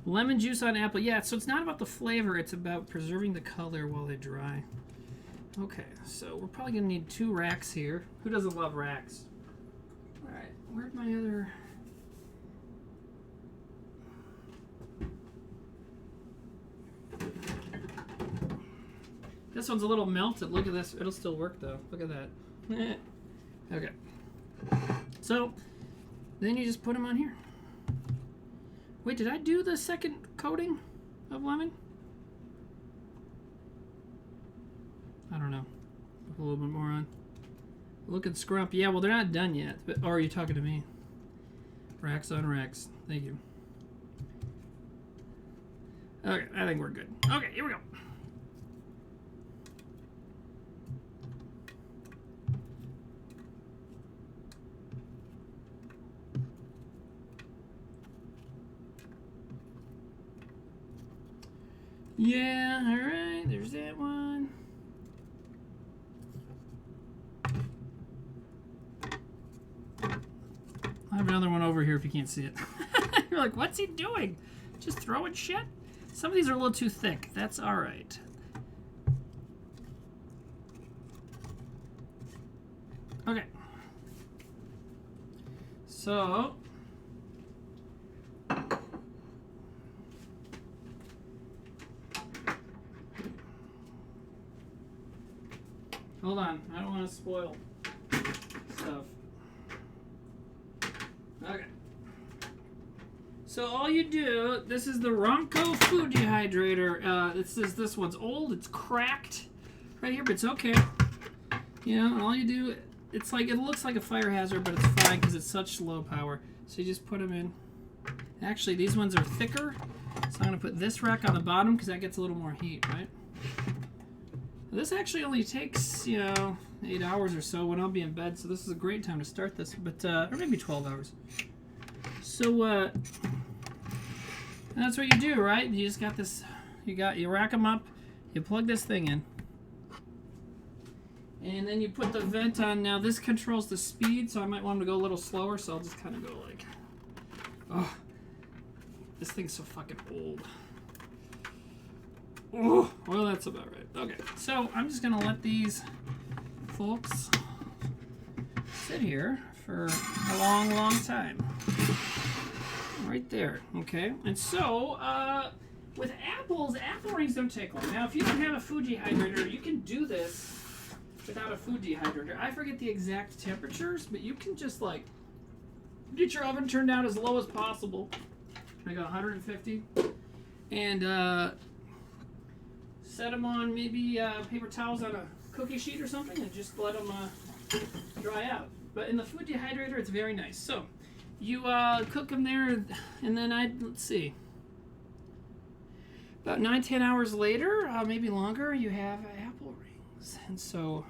lemon juice on apple. Yeah, so it's not about the flavor. It's about preserving the color while they dry. Okay, so we're probably going to need 2 racks here. Who doesn't love racks? All right, where'd my other... This one's a little melted. Look at this. It'll still work, though. Look at that. Okay. So, then you just put them on here. Wait, did I do the second coating of lemon? I don't know. Put a little bit more on. Looking scrumpy. Yeah, well, they're not done yet. But, or are you talking to me? Racks on racks. Thank you. Okay, I think we're good. Okay, here we go. Yeah, alright, there's that one. I have another one over here if you can't see it. You're like, what's he doing? Just throwing shit? Some of these are a little too thick. That's alright. Okay. So... hold on, I don't want to spoil stuff. Okay. So all you do, this is the Ronco food dehydrator. This one's old, it's cracked right here, but it's okay. You know, and all you do, it's like, it looks like a fire hazard, but it's fine because it's such low power. So you just put them in. Actually, these ones are thicker, so I'm going to put this rack on the bottom because that gets a little more heat, right? This actually only takes, 8 hours or so when I'll be in bed, so this is a great time to start this, but, or maybe 12 hours. So, that's what you do, right? You just got this, you rack them up, you plug this thing in, and then you put the vent on. Now, this controls the speed, so I might want them to go a little slower, so I'll just kind of go like, oh, this thing's so fucking old. Oh, well, that's about right. Okay, so I'm just going to let these folks sit here for a long, long time. Right there, okay? And so, with apples, apple rings don't take long. Now, if you don't have a food dehydrator, you can do this without a food dehydrator. I forget the exact temperatures, but you can just, like, get your oven turned down as low as possible. Like 150. And, set them on maybe paper towels on a cookie sheet or something and just let them dry out. But in the food dehydrator, it's very nice. So you cook them there, and then let's see, about 9-10 hours later, maybe longer, you have apple rings. And so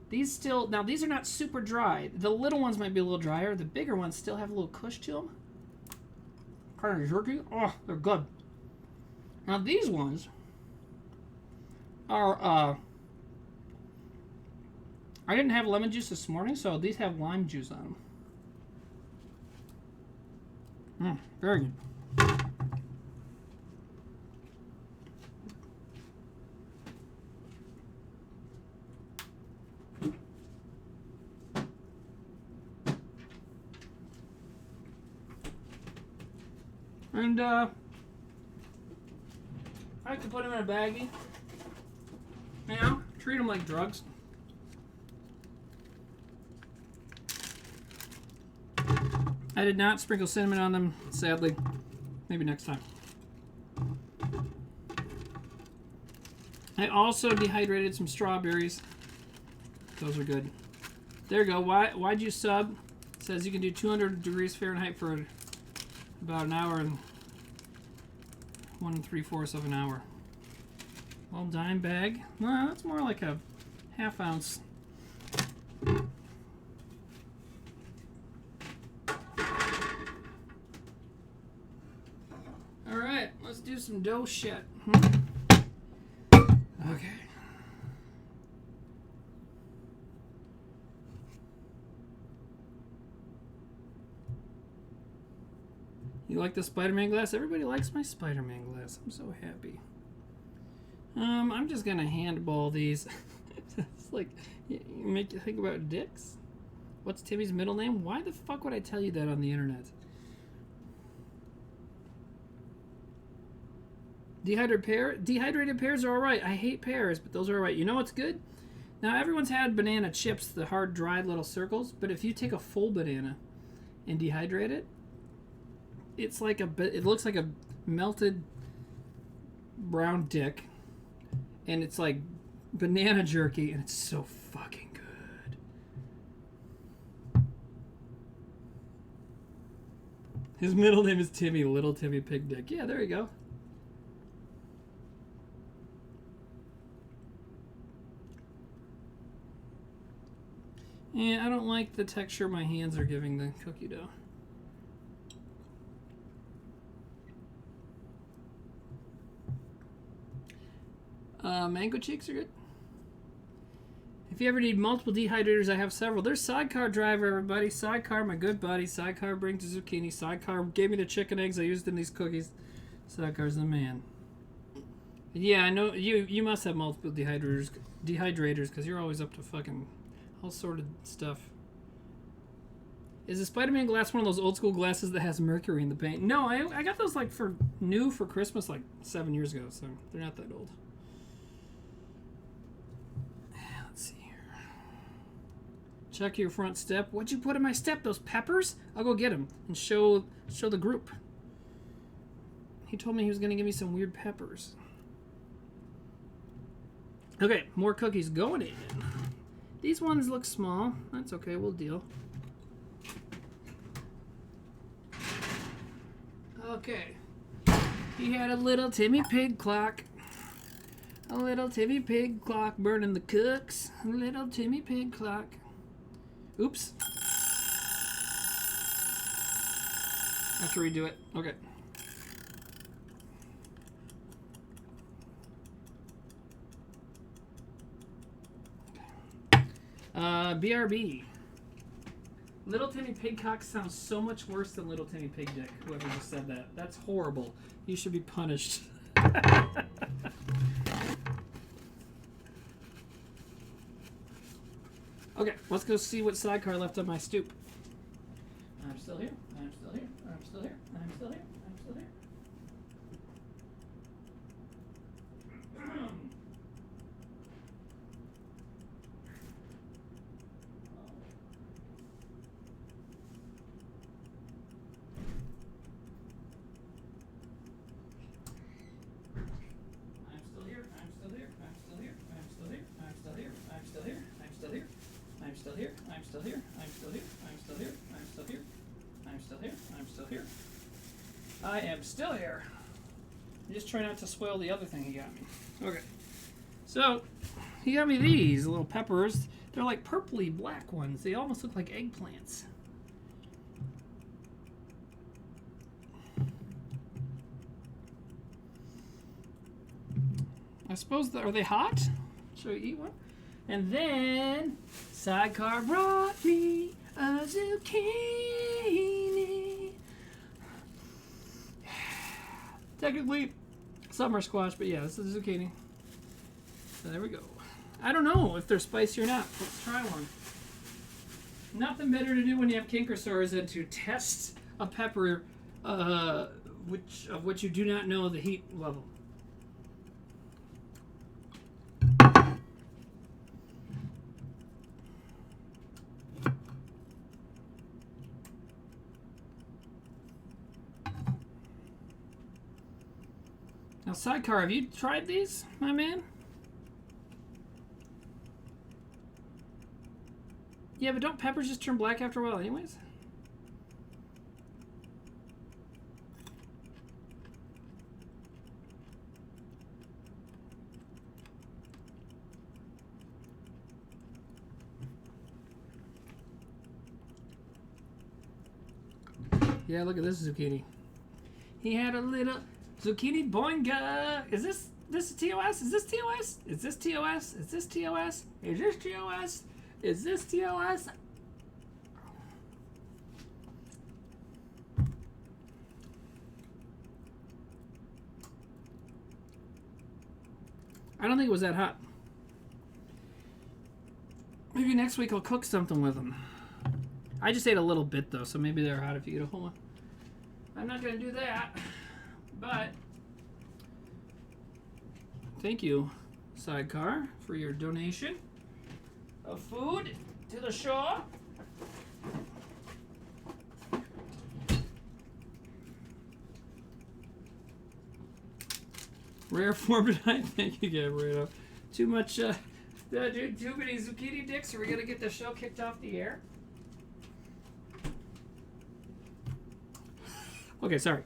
these now these are not super dry. The little ones might be a little drier. The bigger ones still have a little cush to them. Kind of jerky. Oh, they're good. Now these ones are, I didn't have lemon juice this morning, so these have lime juice on them. Very good. And, I like to put them in a baggie. You know, treat them like drugs. I did not sprinkle cinnamon on them, sadly. Maybe next time. I also dehydrated some strawberries. Those are good. There you go. Why'd you sub? It says you can do 200 degrees Fahrenheit for about an hour and 1 3/4 of an hour. Well, dime bag. Well, that's more like a ½ ounce. All right, let's do some dough shit. Okay. You like the Spider-Man glass? Everybody likes my Spider-Man glass. I'm so happy. I'm just gonna handball these. It's like, you make you think about dicks. What's Timmy's middle name? Why the fuck would I tell you that on the internet? Dehydrated pears are alright. I hate pears, but those are alright. You know what's good? Now, everyone's had banana chips, the hard, dried little circles, but if you take a full banana and dehydrate it, it's like it looks like a melted brown dick, and it's like banana jerky, and it's so fucking good. His middle name is Timmy, Little Timmy Pig Dick. Yeah, there you go. Yeah, I don't like the texture my hands are giving the cookie dough. Mango cheeks are good. If you ever need multiple dehydrators, I have several. There's Sidecar Driver, everybody. Sidecar, my good buddy. Sidecar brings the zucchini. Sidecar gave me the chicken eggs I used in these cookies. Sidecar's the man. Yeah, I know you must have multiple dehydrators because you're always up to fucking all sort of stuff. Is the Spider-Man glass one of those old school glasses that has mercury in the paint? No, I got those like for Christmas like 7 years ago, so they're not that old. Let's see here. Check your front step. What'd you put in my step? Those peppers? I'll go get them and show the group. He told me he was gonna give me some weird peppers. Okay, more cookies going in. These ones look small. That's okay, we'll deal. Okay. He had a little Timmy Pig clock. A little Timmy Pig clock burning the cooks. A little Timmy Pig clock. Oops. I have to redo it. Okay. BRB. Little Timmy Pigcock sounds so much worse than Little Timmy Pig Dick. Whoever just said that. That's horrible. You should be punished. Okay, let's go see what Sidecar left on my stoop. I'm still here. I'm still here. I'm still here. I'm still here. I'm still here. I am still here. Just try not to spoil the other thing he got me. Okay. So, he got me these little peppers. They're like purpley black ones. They almost look like eggplants. I suppose, are they hot? Shall we eat one? And then, Sidecar brought me a zucchini. Technically, summer squash, but yeah, this is zucchini. So there we go. I don't know if they're spicy or not. Let's try one. Nothing better to do when you have canker sores than to test a pepper, which you do not know the heat level. Now, Sidecar, have you tried these, my man? Yeah, but don't peppers just turn black after a while anyways? Yeah, look at this zucchini. He had a little zucchini boinga. Is this TOS? Is this TOS? Is this TOS? Is this TOS? Is this TOS? Is this TOS? I don't think it was that hot. Maybe next week I'll cook something with them. I just ate a little bit though, so maybe they're hot if you eat a whole one. I'm not gonna do that, but thank you, Sidecar, for your donation of food to the show. Rare form tonight. Thank you, Gabriel. Too much, dude, too many zucchini dicks. Are we gonna get the show kicked off the air? Okay, sorry.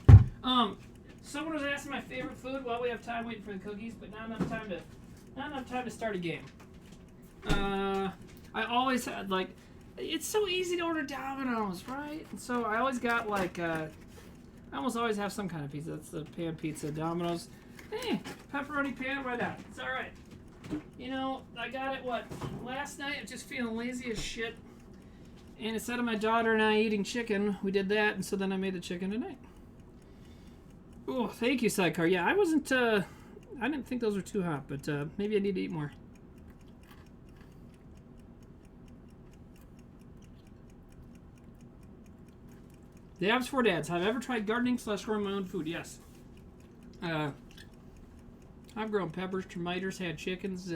Someone was asking my favorite food while we have time waiting for the cookies, but not enough time to start a game. I always had like, it's so easy to order Domino's, right? And so I always got like, I almost always have some kind of pizza. That's the pan pizza, Domino's. Hey, pepperoni pan, why not? It's all right. You know, I got it last night. I'm just feeling lazy as shit. And instead of my daughter and I eating chicken, we did that, and so then I made the chicken tonight. Oh, thank you, Sidecar. Yeah, I wasn't, I didn't think those were too hot, but maybe I need to eat more. The Abs for Dads. Have I ever tried gardening / growing my own food? Yes. I've grown peppers, tomatoes, had chickens,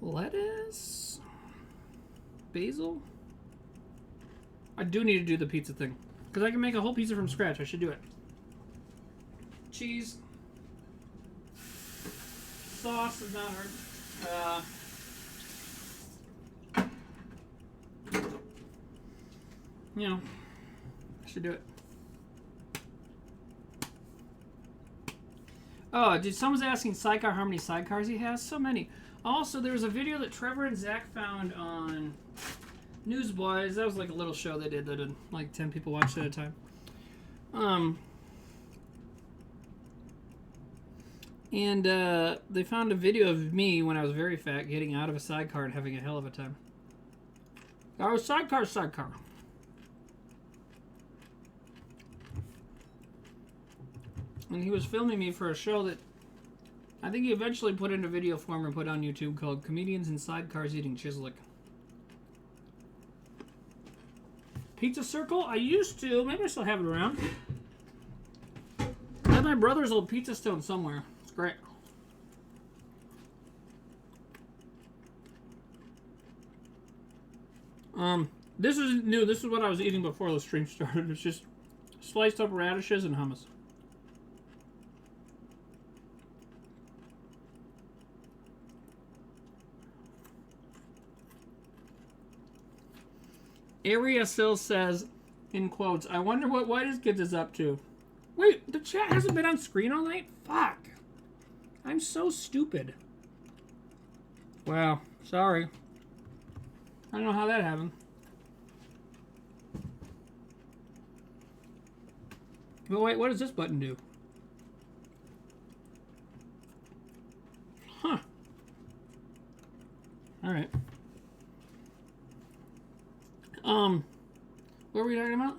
lettuce, basil. I do need to do the pizza thing because I can make a whole pizza from scratch. I should do it. Cheese, sauce is not hard. You know, I should do it. Oh, dude, someone's asking Sidecar how many sidecars he has. So many. Also, there was a video that Trevor and Zack found on Newsboys. That was like a little show they did that had like 10 people watched at a time. And they found a video of me when I was very fat getting out of a sidecar and having a hell of a time. I was sidecar. And he was filming me for a show that I think he eventually put into video form and put on YouTube called Comedians in Sidecars Eating Chislic. Pizza Circle? I used to. Maybe I still have it around. I have my brother's old pizza stone somewhere. It's great. This is new. This is what I was eating before the stream started. It's just sliced up radishes and hummus. Area still says, in quotes, I wonder what Whitest Kids is up to. Wait, the chat hasn't been on screen all night? Fuck. I'm so stupid. Wow, sorry. I don't know how that happened. But wait, what does this button do? Huh. Alright. What were we talking about?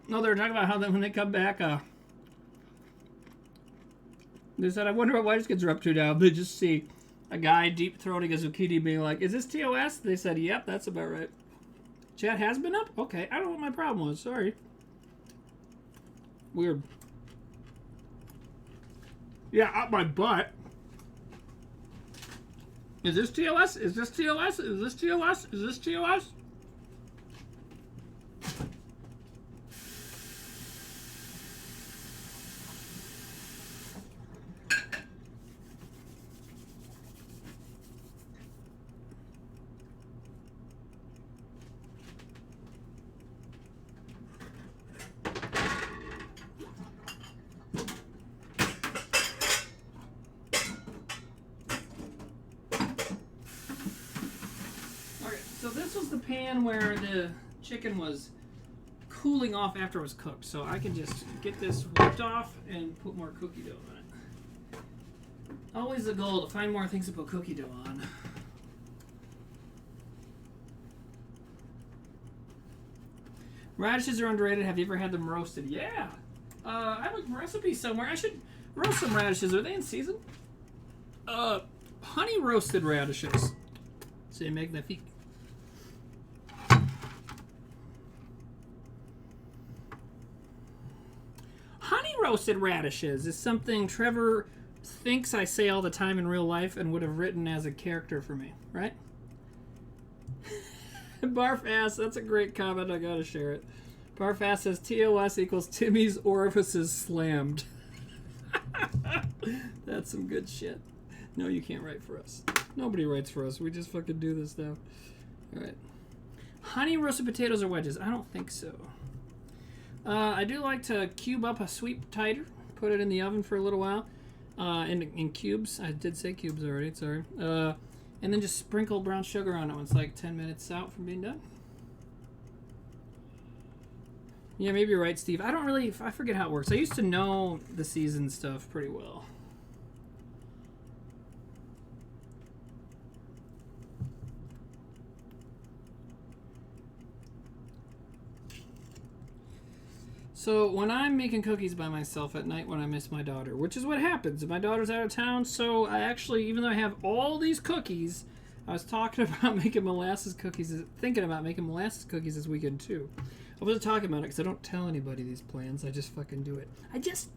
No, they were talking about how when they come back, they said, I wonder what Whitest Kids are up to now. They just see a guy deep-throating a zucchini being like, is this TOS? They said, yep, that's about right. Chat has been up? Okay, I don't know what my problem was. Sorry. Weird. Yeah, up my butt. Is this TOS? Is this TOS? Is this TOS? Is this TOS? this was the pan where the chicken was cooling off after it was cooked. So I can just get this wiped off and put more cookie dough on it. Always the goal to find more things to put cookie dough on. Radishes are underrated. Have you ever had them roasted? Yeah. I have a recipe somewhere. I should roast some radishes. Are they in season? Honey roasted radishes. C'est magnifique. Honey roasted radishes is something Trevor thinks I say all the time in real life and would have written as a character for me, right? Barf ass, that's a great comment. I gotta share it. Barf ass says TOS equals Timmy's orifices slammed. That's some good shit. No, you can't write for us. Nobody writes for us. We just fucking do this now. Alright. Honey roasted potatoes or wedges? I don't think so. I do like to cube up a sweet titer. Put it in the oven for a little while. In cubes. I did say cubes already. Sorry. And then just sprinkle brown sugar on it when it's like 10 minutes out from being done. Yeah, maybe you're right, Steve. I forget how it works. I used to know the season stuff pretty well. So when I'm making cookies by myself at night when I miss my daughter, which is what happens. My daughter's out of town, so I actually, even though I have all these cookies, I was talking about making molasses cookies, thinking about making molasses cookies this weekend too. I wasn't talking about it because I don't tell anybody these plans. I just fucking do it. I just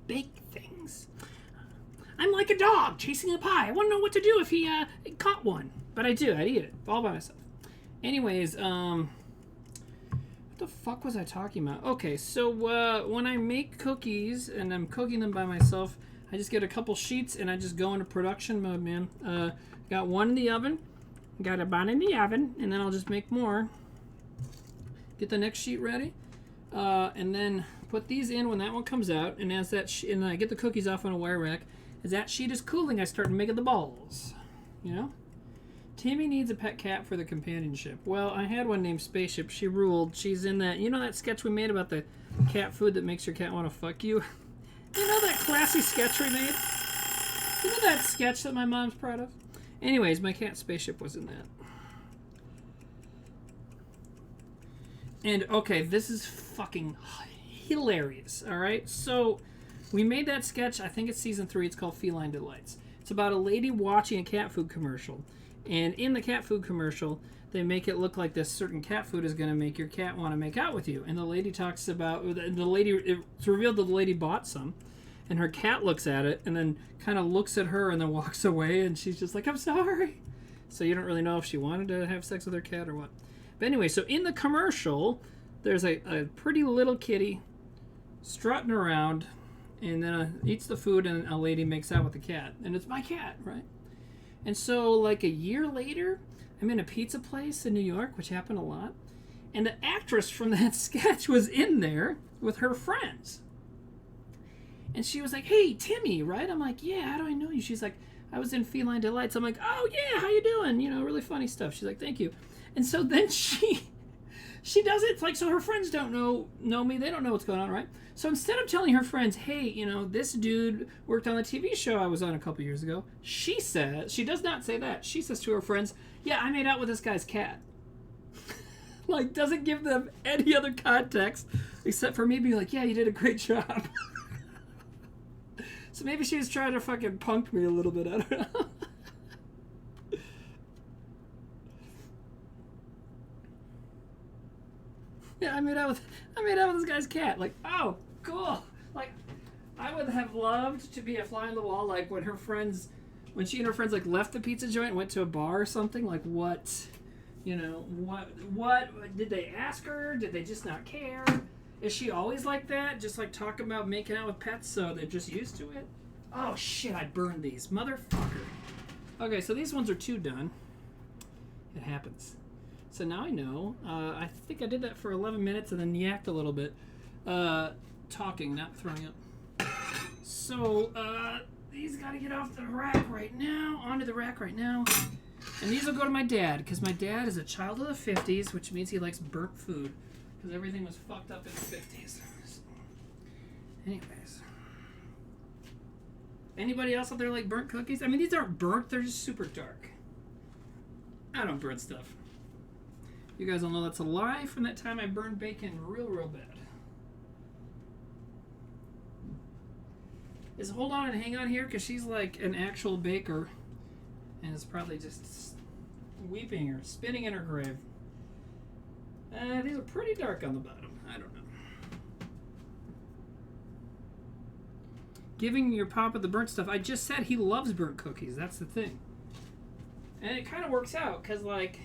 bake things. I'm like a dog chasing a pie. I wouldn't know what to do if he caught one. But I do. I'd eat it all by myself. Anyways, what the fuck was I talking about? Okay, so when I make cookies and I'm cooking them by myself, I just get a couple sheets and I just go into production mode, man. Got one in the oven, got a bun in the oven, and then I'll just make more. Get the next sheet ready, and then put these in when that one comes out. And as that and I get the cookies off on a wire rack. As that sheet is cooling, I start making the balls. You know. Timmy needs a pet cat for the companionship. Well, I had one named Spaceship. She ruled. She's in that. You know that sketch we made about the cat food that makes your cat want to fuck you? You know that classy sketch we made? You know that sketch that my mom's proud of? Anyways, my cat Spaceship was in that. And, okay, this is fucking hilarious, alright? So, we made that sketch. I think it's season 3. It's called Feline Delights. It's about a lady watching a cat food commercial. And in the cat food commercial, they make it look like this certain cat food is going to make your cat want to make out with you. And the lady talks about, it's revealed that the lady bought some. And her cat looks at it and then kind of looks at her and then walks away. And she's just like, I'm sorry. So you don't really know if she wanted to have sex with her cat or what. But anyway, so in the commercial, there's a pretty little kitty strutting around. And then eats the food and a lady makes out with the cat. And it's my cat, right? And so, like a year later, I'm in a pizza place in New York, which happened a lot. And the actress from that sketch was in there with her friends. And she was like, hey, Timmy, right? I'm like, yeah, how do I know you? She's like, I was in Feline Delights. I'm like, oh, yeah, how you doing? You know, really funny stuff. She's like, thank you. And so then she does it. It's like, so her friends don't know me. They don't know what's going on, right? So instead of telling her friends, hey, you know, this dude worked on the TV show I was on a couple years ago, she does not say that. She says to her friends, yeah, I made out with this guy's cat. Like, doesn't give them any other context except for me being like, yeah, you did a great job. So maybe she was trying to fucking punk me a little bit. I don't know. Yeah, I made out with this guy's cat. Like, oh, cool. Like, I would have loved to be a fly on the wall. Like when she and her friends like left the pizza joint and went to a bar or something. Like what, you know, what did they ask her? Did they just not care? Is she always like that? Just like talking about making out with pets, so they're just used to it? Oh shit! I burned these, motherfucker. Okay, so these ones are 2 done. It happens. So now I know. I think I did that for 11 minutes and then yacked a little bit. Talking, not throwing up. So, these gotta get off the rack right now. Onto the rack right now. And these will go to my dad, because my dad is a child of the 50s, which means he likes burnt food, because everything was fucked up in the 50s. Anyways. Anybody else out there like burnt cookies? I mean, these aren't burnt, they're just super dark. I don't burn stuff. You guys all know that's a lie from that time I burned bacon real bad. Is hold on and hang on here, because she's like an actual baker and is probably just weeping or spinning in her grave. These are pretty dark on the bottom. I don't know. Giving your papa the burnt stuff. I just said he loves burnt cookies. That's the thing. And it kind of works out, because like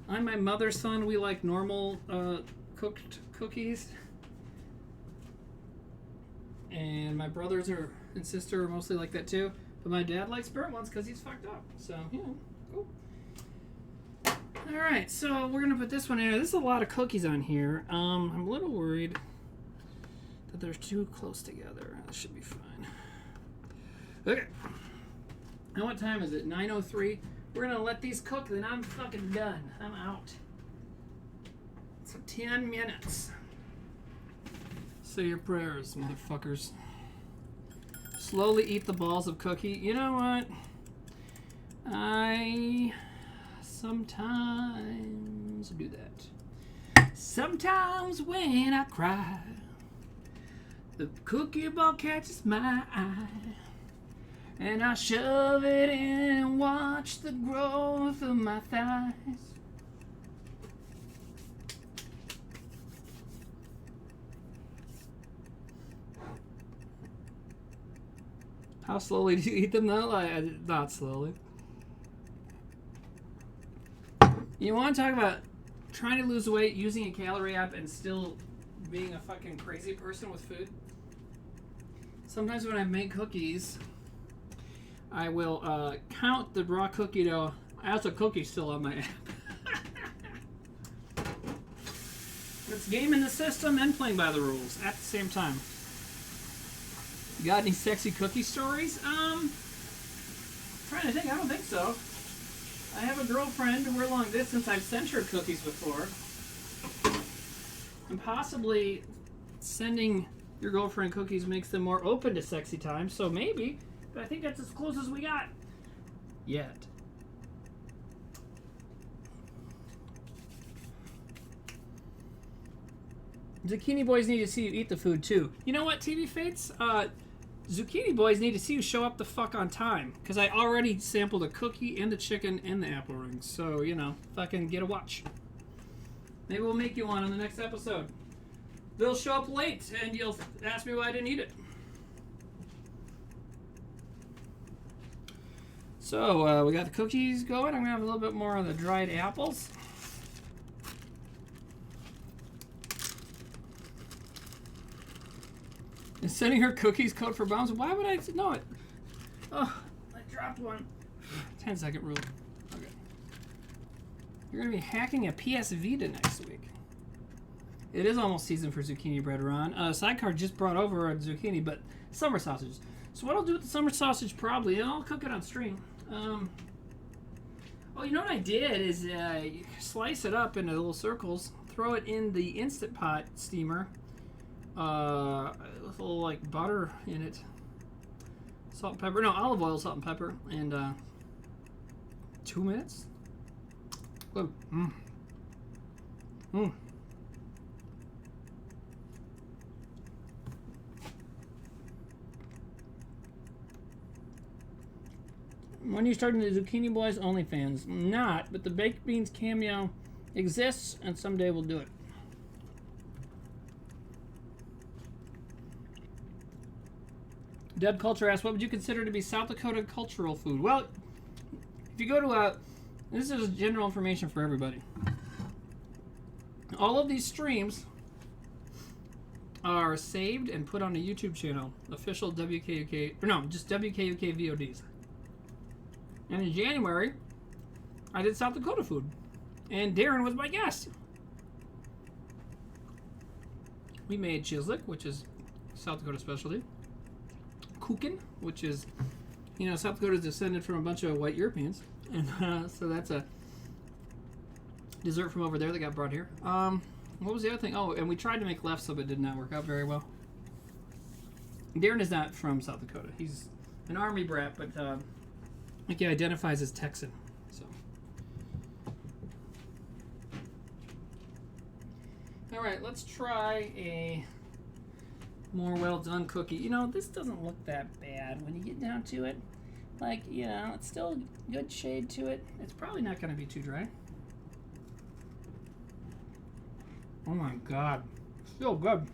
I'm my mother's son. We like normal cooked cookies. And my brothers and sister are mostly like that too. But my dad likes burnt ones because he's fucked up. So, you know, cool. Alright, so we're going to put this one in here. There's a lot of cookies on here. I'm a little worried that they're too close together. That should be fine. Okay. Now what time is it? 9:03. We're going to let these cook, then I'm fucking done. I'm out. So 10 minutes. Say your prayers, motherfuckers. Slowly eat the balls of cookie. You know what? I sometimes do that. Sometimes when I cry, the cookie ball catches my eye, and I shove it in and watch the growth of my thighs. How slowly do you eat them though? Like, not slowly. You want to talk about trying to lose weight using a calorie app and still being a fucking crazy person with food? Sometimes when I make cookies, I will count the raw cookie dough as a cookie still on my app. It's gaming the system and playing by the rules at the same time. Got any sexy cookie stories? Trying to think. I don't think so. I have a girlfriend. We're long distance. I've sent her cookies before. And possibly sending your girlfriend cookies makes them more open to sexy time. So maybe. But I think that's as close as we got. Yet. Zucchini boys need to see you eat the food too. You know what, TV Fates? Zucchini boys need to see you show up the fuck on time. Because I already sampled a cookie and the chicken and the apple rings. So, you know, fucking get a watch. Maybe we'll make you one on the next episode. They'll show up late and you'll ask me why I didn't eat it. So, we got the cookies going. I'm going to have a little bit more of the dried apples. Is sending her cookies code for bombs? Why would I know it? Oh, I dropped one. 10-second rule. Okay. You're going to be hacking a PS Vita next week. It is almost season for zucchini bread, Ron. Sidecar just brought over a zucchini, but summer sausages. So what I'll do with the summer sausage probably, and I'll cook it on stream. Oh, you know what I did is slice it up into little circles, throw it in the Instant Pot steamer, with a little like butter in it, salt and pepper, no, olive oil, salt and pepper, and 2 minutes. Good. When are you starting the Zucchini Boys OnlyFans? Not, but the Baked Beans cameo exists, and someday we'll do it. Deb Culture asks, what would you consider to be South Dakota cultural food? Well, if you go to this is general information for everybody. All of these streams are saved and put on a YouTube channel, official WKUK, or no, just WKUK VODs. And in January, I did South Dakota food. And Darren was my guest. We made chislik, which is South Dakota specialty. Kuchen, which is, you know, South Dakota is descended from a bunch of white Europeans. And so that's a dessert from over there that got brought here. What was the other thing? Oh, and we tried to make lefse, but it did not work out very well. Darren is not from South Dakota. He's an Army brat, but like he identifies as Texan. So, all right, let's try a more well done cookie. You know, this doesn't look that bad when you get down to it. Like, you know, it's still good shade to it. It's probably not going to be too dry. Oh my god, so good.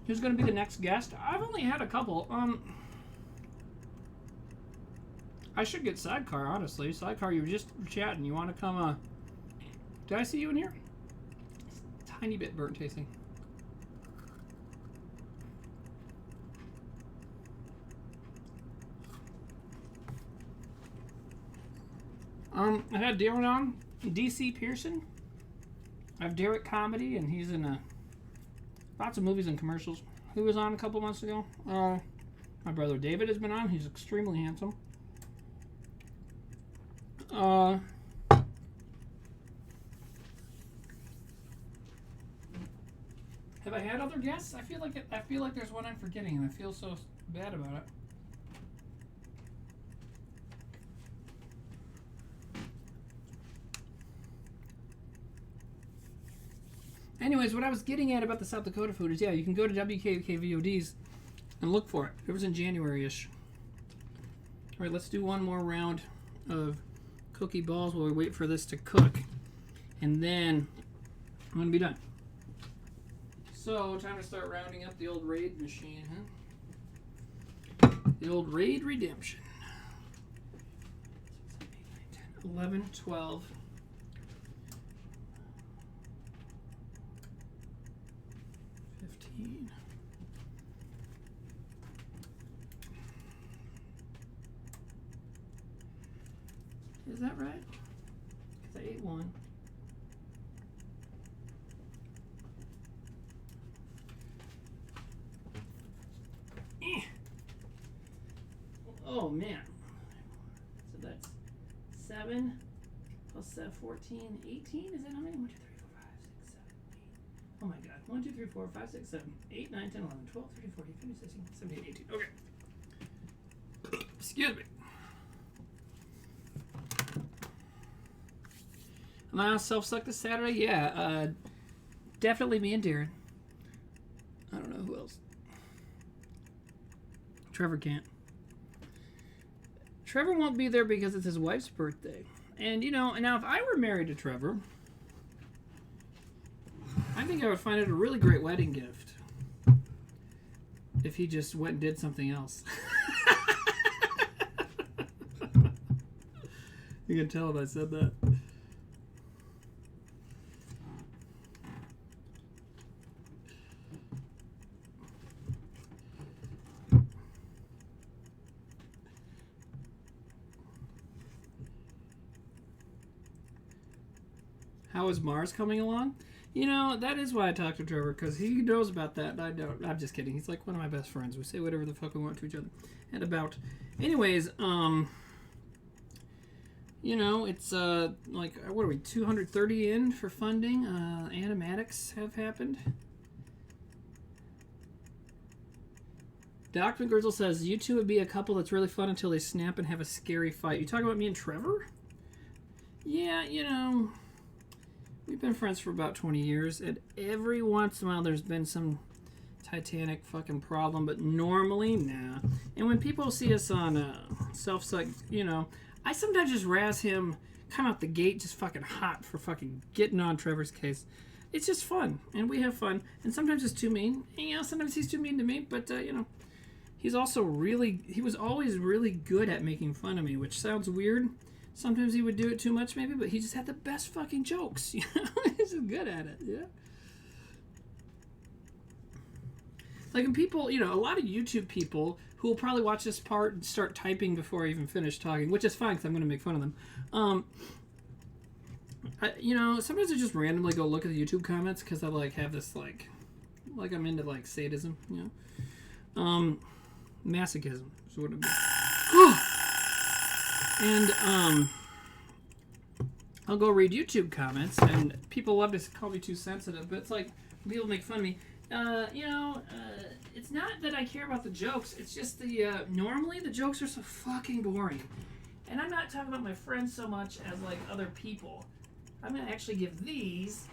Who's gonna be the next guest? I've only had a couple. I should get Sidecar, honestly. Sidecar, you were just chatting. You want to come? Did I see you in here? It's a tiny bit burnt tasting. I had Darren on, DC Pearson. I have Derek Comedy, and he's in lots of movies and commercials. Who was on a couple months ago? My brother David has been on. He's extremely handsome. Have I had other guests? I feel like there's one I'm forgetting, and I feel so bad about it. Anyways, what I was getting at about the South Dakota food is, yeah, you can go to WKUK VODs and look for it. It was in January-ish. All right, let's do one more round of cookie balls while we wait for this to cook. And then I'm going to be done. So, time to start rounding up the old raid machine, huh? The old raid redemption. 11, 12... 15. Is that right? Because I ate one. Oh man. So that's 7 plus 14, 18. Is that how many? 1, 2, 3, 4, 5, 6, 7, 8. Oh my god. 1, 2, 3, 4, 5, 6, 7, 8, 9, 10, 11, 12, 13, 14, 15, 16, 17, 18. Okay. Excuse me. Am I on self-suck this Saturday? Yeah. Definitely me and Darren. I don't know who else. Trevor can't. Trevor won't be there because it's his wife's birthday. And, you know, now if I were married to Trevor, I think I would find it a really great wedding gift if he just went and did something else. You can tell if I said that. How is Mars coming along? You know, that is why I talked to Trevor, because he knows about that, and I don't. I'm just kidding. He's like one of my best friends. We say whatever the fuck we want to each other. And about... Anyways, you know, it's, like, what are we, 230 in for funding? Animatics have happened. Doc McGrizzle says, you two would be a couple that's really fun until they snap and have a scary fight. You talking about me and Trevor? Yeah, you know... We've been friends for about 20 years, and every once in a while there's been some titanic fucking problem, but normally, nah. And when people see us on self-suck, you know, I sometimes just razz him, come out the gate just fucking hot for fucking getting on Trevor's case. It's just fun, and we have fun, and sometimes it's too mean. And, you know, sometimes he's too mean to me, but, you know, he was always really good at making fun of me, which sounds weird. Sometimes he would do it too much, maybe, but he just had the best fucking jokes. You know, he's just good at it. Yeah. Like, when people, you know, a lot of YouTube people who will probably watch this part and start typing before I even finish talking, which is fine because I'm going to make fun of them. You know, sometimes I just randomly go look at the YouTube comments because I like have this like I'm into like sadism. You know, masochism is what it is. And I'll go read YouTube comments, and people love to call me too sensitive, but it's like people make fun of me. It's not that I care about the jokes. It's just normally the jokes are so fucking boring. And I'm not talking about my friends so much as like other people. I'm going to actually give these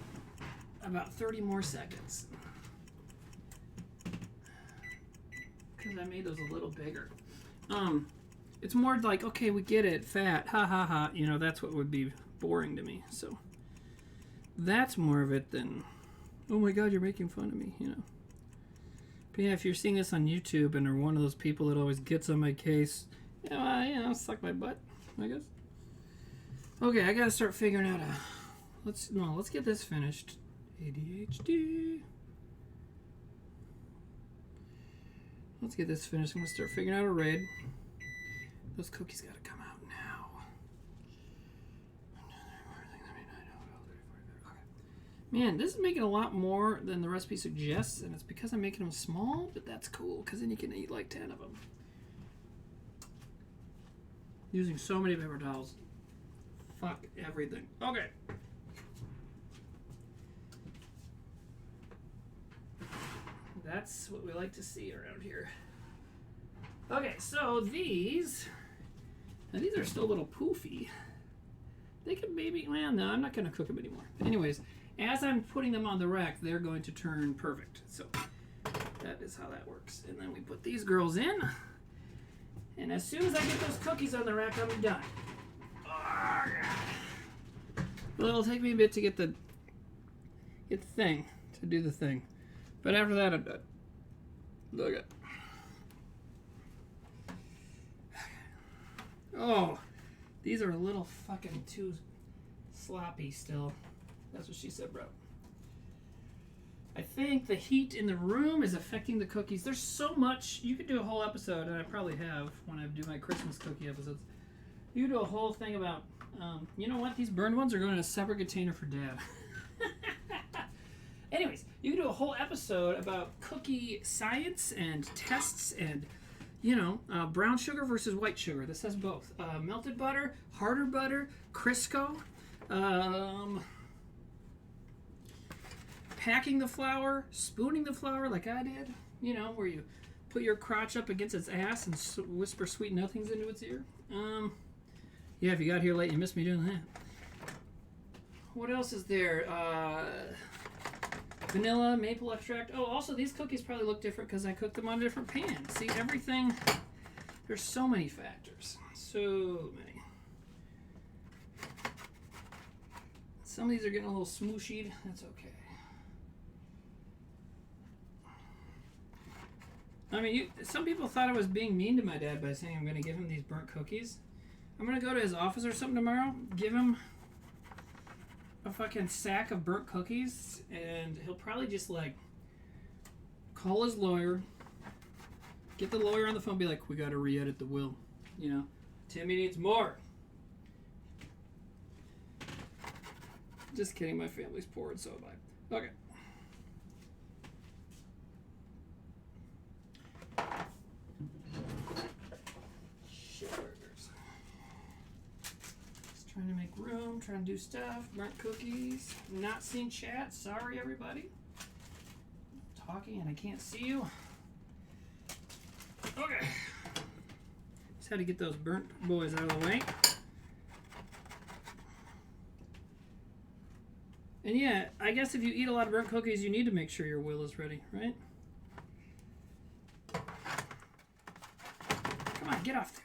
about 30 more seconds. Because I made those a little bigger. It's more like, okay, we get it, fat, ha ha ha. You know, that's what would be boring to me. So that's more of it than, oh my God, you're making fun of me, you know. But yeah, if you're seeing this on YouTube and are one of those people that always gets on my case, suck my butt, I guess. Okay, I gotta start figuring out let's get this finished. ADHD. Let's get this finished. I'm gonna start figuring out a raid. Those cookies gotta come out now. Man, this is making a lot more than the recipe suggests, and it's because I'm making them small, but that's cool, because then you can eat like 10 of them. Using so many paper towels. Fuck everything. Okay. That's what we like to see around here. Okay, so these are still a little poofy. They could maybe, well, no, I'm not going to cook them anymore. Anyways, as I'm putting them on the rack, they're going to turn perfect. So that is how that works. And then we put these girls in. And as soon as I get those cookies on the rack, I'm done. Well, it'll take me a bit to get the thing, to do the thing. But after that, I'm done. Look at. Oh, these are a little fucking too sloppy still. That's what she said, bro. I think the heat in the room is affecting the cookies. There's so much. You could do a whole episode, and I probably have when I do my Christmas cookie episodes. You could do a whole thing about, you know what? These burned ones are going in a separate container for Dad. Anyways, you could do a whole episode about cookie science and tests and, brown sugar versus white sugar. This has both. Melted butter, harder butter, Crisco, packing the flour, spooning the flour like I did, where you put your crotch up against its ass and whisper sweet nothings into its ear. Yeah, if you got here late, you missed me doing that. What else is there? Vanilla, maple extract. Oh, also these cookies probably look different because I cooked them on a different pan. See, everything, there's so many factors. So many. Some of these are getting a little smooshied. That's okay. I mean, some people thought I was being mean to my dad by saying I'm going to give him these burnt cookies. I'm going to go to his office or something tomorrow, give him a fucking sack of burnt cookies, and he'll probably just, call his lawyer, get the lawyer on the phone, be like, we got to re-edit the will. Timmy needs more. Just kidding, my family's poor, and so am I. Okay. Trying to make room, trying to do stuff, burnt cookies. Not seeing chat, sorry everybody. I'm talking and I can't see you. Okay. Just had to get those burnt boys out of the way. And yeah, I guess if you eat a lot of burnt cookies, you need to make sure your will is ready, right? Come on, get off there.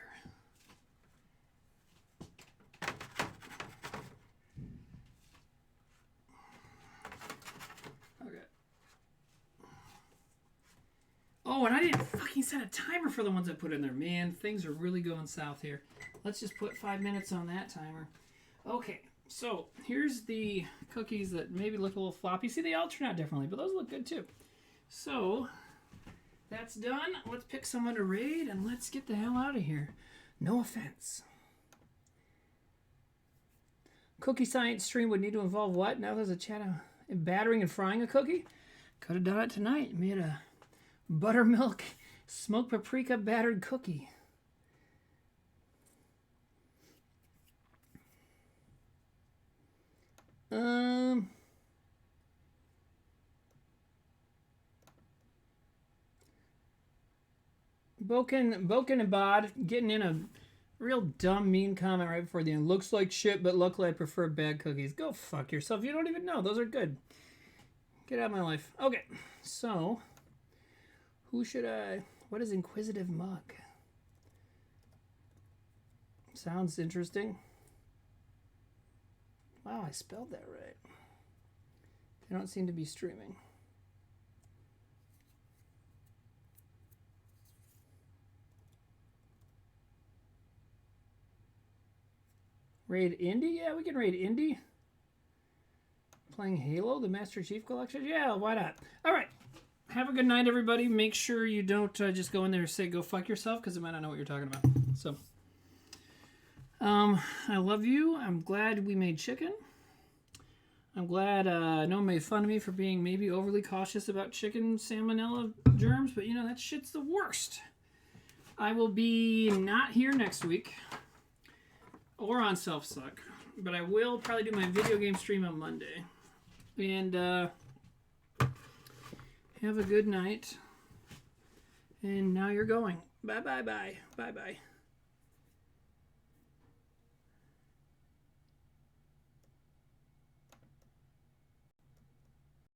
Oh, and I didn't fucking set a timer for the ones I put in there. Man, things are really going south here. Let's just put 5 minutes on that timer. Okay, so here's the cookies that maybe look a little floppy. See, they all turn out differently, but those look good too. So, that's done. Let's pick someone to raid, and let's get the hell out of here. No offense. Cookie science stream would need to involve what? Now there's a chat of battering and frying a cookie? Could have done it tonight. Made a buttermilk smoked paprika battered cookie. Boken and Bod getting in a real dumb, mean comment right before the end. Looks like shit, but luckily I prefer bad cookies. Go fuck yourself. You don't even know. Those are good. Get out of my life. Okay, so who should I... What is Inquisitive Mug? Sounds interesting. Wow, I spelled that right. They don't seem to be streaming. Raid Indy? Yeah, we can raid Indy. Playing Halo, the Master Chief Collection? Yeah, why not? All right. Have a good night, everybody. Make sure you don't just go in there and say, go fuck yourself, because it might not know what you're talking about. So, I love you. I'm glad we made chicken. I'm glad no one made fun of me for being maybe overly cautious about chicken salmonella germs, but, you know, that shit's the worst. I will be not here next week or on Self-Suck, but I will probably do my video game stream on Monday. And have a good night. And now you're going. Bye, bye, bye. Bye, bye.